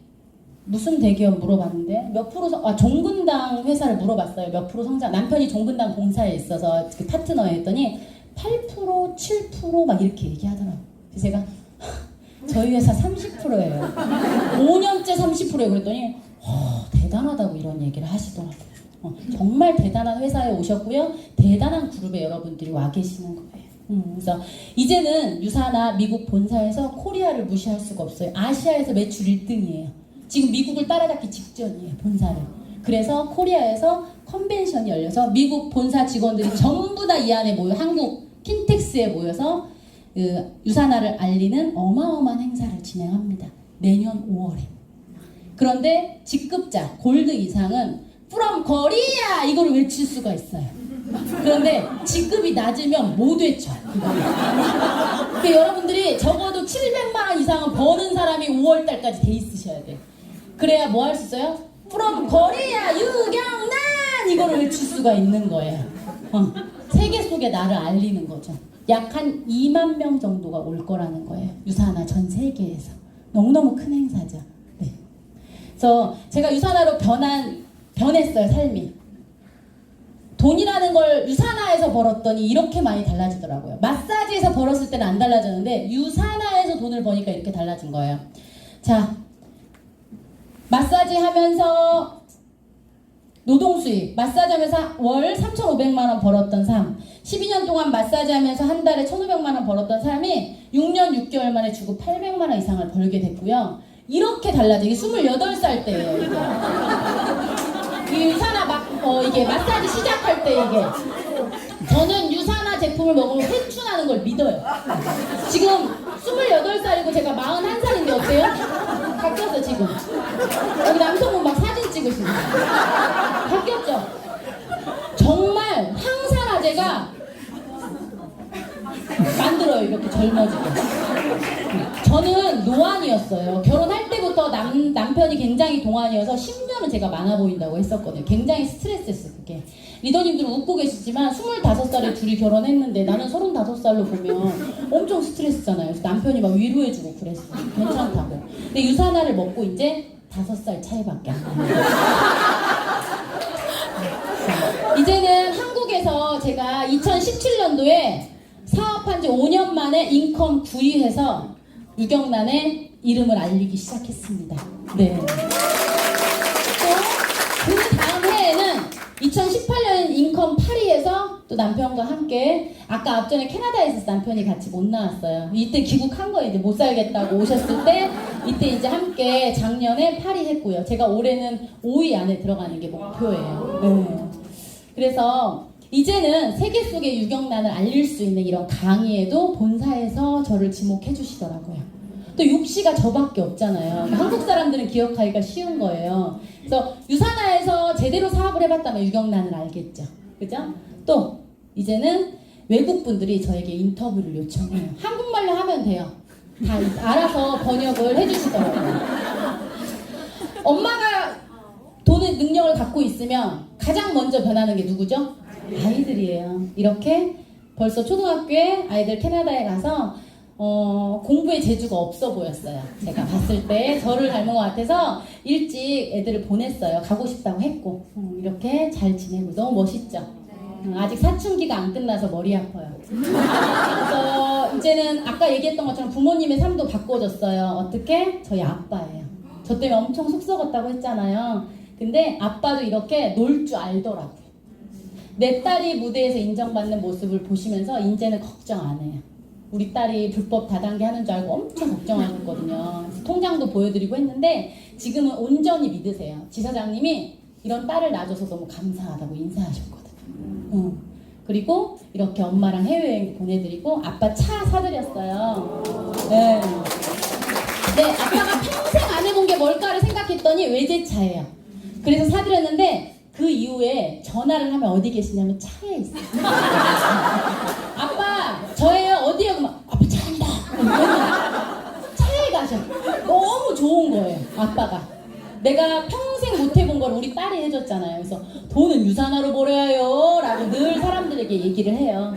무슨 대기업 물어봤는데 몇 프로 종근당 회사를 물어봤어요. 몇 프로 성장? 남편이 종근당 공사에 있어서 그 파트너에 했더니 8%, 7% 막 이렇게 얘기하더라고요. 그래서 제가 저희 회사 30%예요. 5년째 30%예요. 그랬더니 대단하다고 이런 얘기를 하시더라고요. 정말 대단한 회사에 오셨고요. 대단한 그룹에 여러분들이 와 계시는 거예요. 그래서 이제는 유산화 미국 본사에서 코리아를 무시할 수가 없어요. 아시아에서 매출 1등이에요. 지금 미국을 따라잡기 직전이에요. 본사를. 그래서 코리아에서 컨벤션이 열려서 미국 본사 직원들이 전부 다 이 안에 모여 한국 킨텍스에 모여서 유산화를 알리는 어마어마한 행사를 진행합니다. 내년 5월에. 그런데 직급자 골드 이상은 From Korea 이거를 외칠 수가 있어요. 그런데 직급이 낮으면 못 외쳐요. 그러니까 여러분들이 적어도 700만 원 이상은 버는 사람이 5월 달까지 돼 있으셔야 돼요. 그래야 뭐 할 수 있어요? From Korea 유경란 이거를 외칠 수가 있는 거예요. 세계 속에 나를 알리는 거죠. 약 한 2만 명 정도가 올 거라는 거예요. 유산화 전 세계에서. 너무너무 큰 행사죠. 네. 그래서 제가 유산화로 변했어요, 삶이. 돈이라는 걸 유산화에서 벌었더니 이렇게 많이 달라지더라고요. 마사지에서 벌었을 때는 안 달라졌는데 유산화에서 돈을 버니까 이렇게 달라진 거예요. 자, 마사지 하면서 노동 수입, 마사지 하면서 월 3,500만 원 벌었던 삶, 12년 동안 마사지 하면서 한 달에 1,500만 원 벌었던 삶이 6년 6개월 만에 주고 800만 원 이상을 벌게 됐고요. 이렇게 달라져. 이게 28살 때예요, 이게. 이 유산화 이게 마사지 시작할 때 이게. 저는 유산화 제품을 먹으면 회춘하는 걸 믿어요. 지금 28살이고 제가 41살인데 어때요? 바뀌었어, 지금. 여기 남성분 막 사진 찍으시네. 바뀌었죠? 정말 항산화제가 만들어요, 이렇게 젊어지게. 저는 노안이었어요. 결혼할 때부터 남편이 굉장히 동안이어서 10년은 제가 많아 보인다고 했었거든요. 굉장히 스트레스였어요, 그게. 리더님들은 웃고 계시지만 25살에 둘이 결혼했는데 나는 35살로 보면 엄청 스트레스잖아요. 그래서 남편이 막 위로해주고 그랬어요. 괜찮다고. 근데 유산화를 먹고 이제 5살 차이밖에 안 나요. 이제는 한국에서 제가 2017년도에 사업한 지 5년 만에 인컴 9위해서 유경란의 이름을 알리기 시작했습니다. 네. 또 그 다음 해에는 2018년 인컴 8위에서 또 남편과 함께 아까 앞전에 캐나다에 있어서 남편이 같이 못 나왔어요. 이때 귀국한 거예요. 이제 못 살겠다고 오셨을 때 이때 이제 함께 작년에 8위 했고요. 제가 올해는 5위 안에 들어가는 게 목표예요. 네. 그래서 이제는 세계 속의 유경란을 알릴 수 있는 이런 강의에도 본사에서 저를 지목해 주시더라고요. 또 육시가 저밖에 없잖아요. 한국 사람들은 기억하기가 쉬운 거예요. 그래서 유산화에서 제대로 사업을 해봤다면 유경란을 알겠죠. 그죠? 또 이제는 외국 분들이 저에게 인터뷰를 요청해요. 한국말로 하면 돼요. 다 알아서 번역을 해주시더라고요. 엄마가 돈의 능력을 갖고 있으면 가장 먼저 변하는 게 누구죠? 아이들이에요. 이렇게 벌써 초등학교에 아이들 캐나다에 가서 공부에 재주가 없어 보였어요. 제가 봤을 때 저를 닮은 것 같아서 일찍 애들을 보냈어요. 가고 싶다고 했고 이렇게 잘 지내고 너무 멋있죠? 아직 사춘기가 안 끝나서 머리 아파요. 그래서 이제는 아까 얘기했던 것처럼 부모님의 삶도 바꿔줬어요. 어떻게? 저희 아빠예요. 저 때문에 엄청 속 썩었다고 했잖아요. 근데 아빠도 이렇게 놀 줄 알더라고요. 내 딸이 무대에서 인정받는 모습을 보시면서 이제는 걱정 안 해요. 우리 딸이 불법 다단계 하는 줄 알고 엄청 걱정하셨거든요. 통장도 보여드리고 했는데 지금은 온전히 믿으세요. 지사장님이 이런 딸을 낳아줘서 너무 감사하다고 인사하셨거든요. 그리고 이렇게 엄마랑 해외여행 보내드리고 아빠 차 사드렸어요. 네. 네, 아빠가 평생 안 해본 게 뭘까를 생각했더니 외제차예요. 그래서 사드렸는데 그 이후에 전화를 하면 어디 계시냐면 차에 있어요. 아빠 저예요 어디요? 그러면 아빠 차입니다. 차에 가셔. 너무 좋은 거예요. 아빠가 내가 평생 못 해본 걸 우리 딸이 해줬잖아요. 그래서 돈은 유산화로 버려요 라고 늘 사람들에게 얘기를 해요.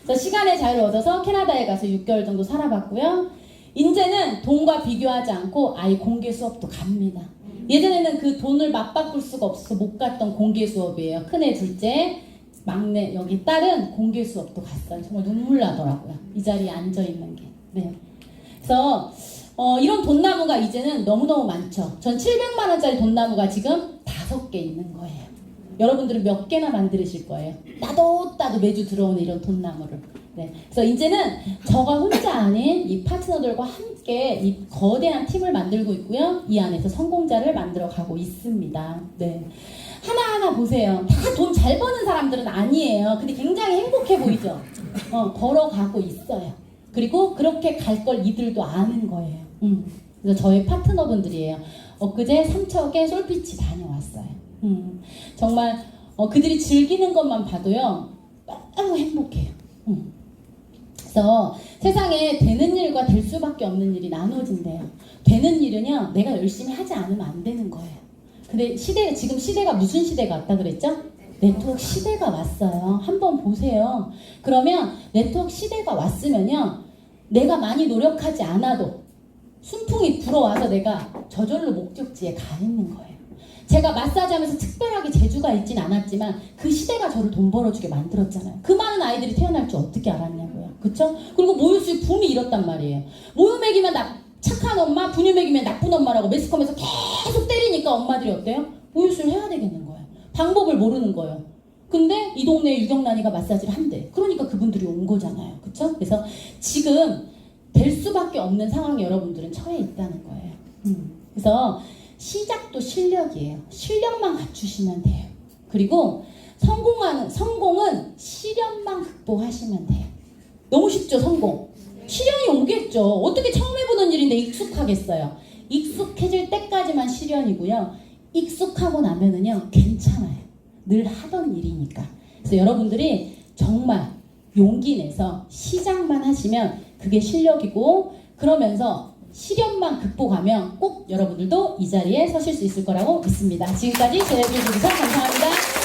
그래서 시간의 자유를 얻어서 캐나다에 가서 6개월 정도 살아봤고요. 이제는 돈과 비교하지 않고 아이 공개 수업도 갑니다. 예전에는 그 돈을 맞바꿀 수가 없어서 못 갔던 공개 수업이에요. 큰애, 둘째, 막내, 여기 딸은 공개 수업도 갔어요. 정말 눈물 나더라고요. 이 자리에 앉아있는 게. 네. 그래서 이런 돈나무가 이제는 너무너무 많죠. 전 700만 원짜리 돈나무가 지금 5개 있는 거예요. 여러분들은 몇 개나 만드실 거예요. 따도 매주 들어오는 이런 돈나무를. 네. 그래서 이제는 저가 혼자 아닌 이 파트너들과 함께 이 거대한 팀을 만들고 있고요. 이 안에서 성공자를 만들어 가고 있습니다. 네. 하나하나 보세요. 다 돈 잘 버는 사람들은 아니에요. 근데 굉장히 행복해 보이죠? 벌어가고 있어요. 그리고 그렇게 갈 걸 이들도 아는 거예요. 그래서 저의 파트너분들이에요. 엊그제 삼척에 솔피치 다녀왔어요. 정말 그들이 즐기는 것만 봐도요. 너무 행복해요. 그래서 세상에 되는 일과 될 수밖에 없는 일이 나눠진대요. 되는 일은요. 내가 열심히 하지 않으면 안 되는 거예요. 근데 지금 시대가 무슨 시대가 왔다 그랬죠? 네트워크 시대가 왔어요. 한번 보세요. 그러면 네트워크 시대가 왔으면요. 내가 많이 노력하지 않아도 순풍이 불어와서 내가 저절로 목적지에 가 있는 거예요. 제가 마사지 하면서 특별하게 재주가 있진 않았지만 그 시대가 저를 돈 벌어주게 만들었잖아요. 그 많은 아이들이 태어날 줄 어떻게 알았냐고요. 그쵸? 그리고 모유수유 붐이 이렇단 말이에요. 모유 먹이면 착한 엄마, 분유 먹이면 나쁜 엄마라고 매스컴에서 계속 때리니까 엄마들이 어때요? 모유수유를 해야 되겠는 거예요. 방법을 모르는 거예요. 근데 이 동네에 유경란이가 마사지를 한대. 그러니까 그분들이 온 거잖아요. 그쵸? 그래서 지금 될 수밖에 없는 상황에 여러분들은 처해 있다는 거예요. 그래서 시작도 실력이에요. 실력만 갖추시면 돼요. 그리고 성공은 시련만 극복하시면 돼요. 너무 쉽죠, 성공. 시련이 오겠죠. 어떻게 처음 해보는 일인데 익숙하겠어요. 익숙해질 때까지만 시련이고요. 익숙하고 나면은요, 괜찮아요. 늘 하던 일이니까. 그래서 여러분들이 정말 용기 내서 시작만 하시면 그게 실력이고, 그러면서 시련만 극복하면 꼭 여러분들도 이 자리에 서실 수 있을 거라고 믿습니다. 지금까지 제작해주셔서 감사합니다.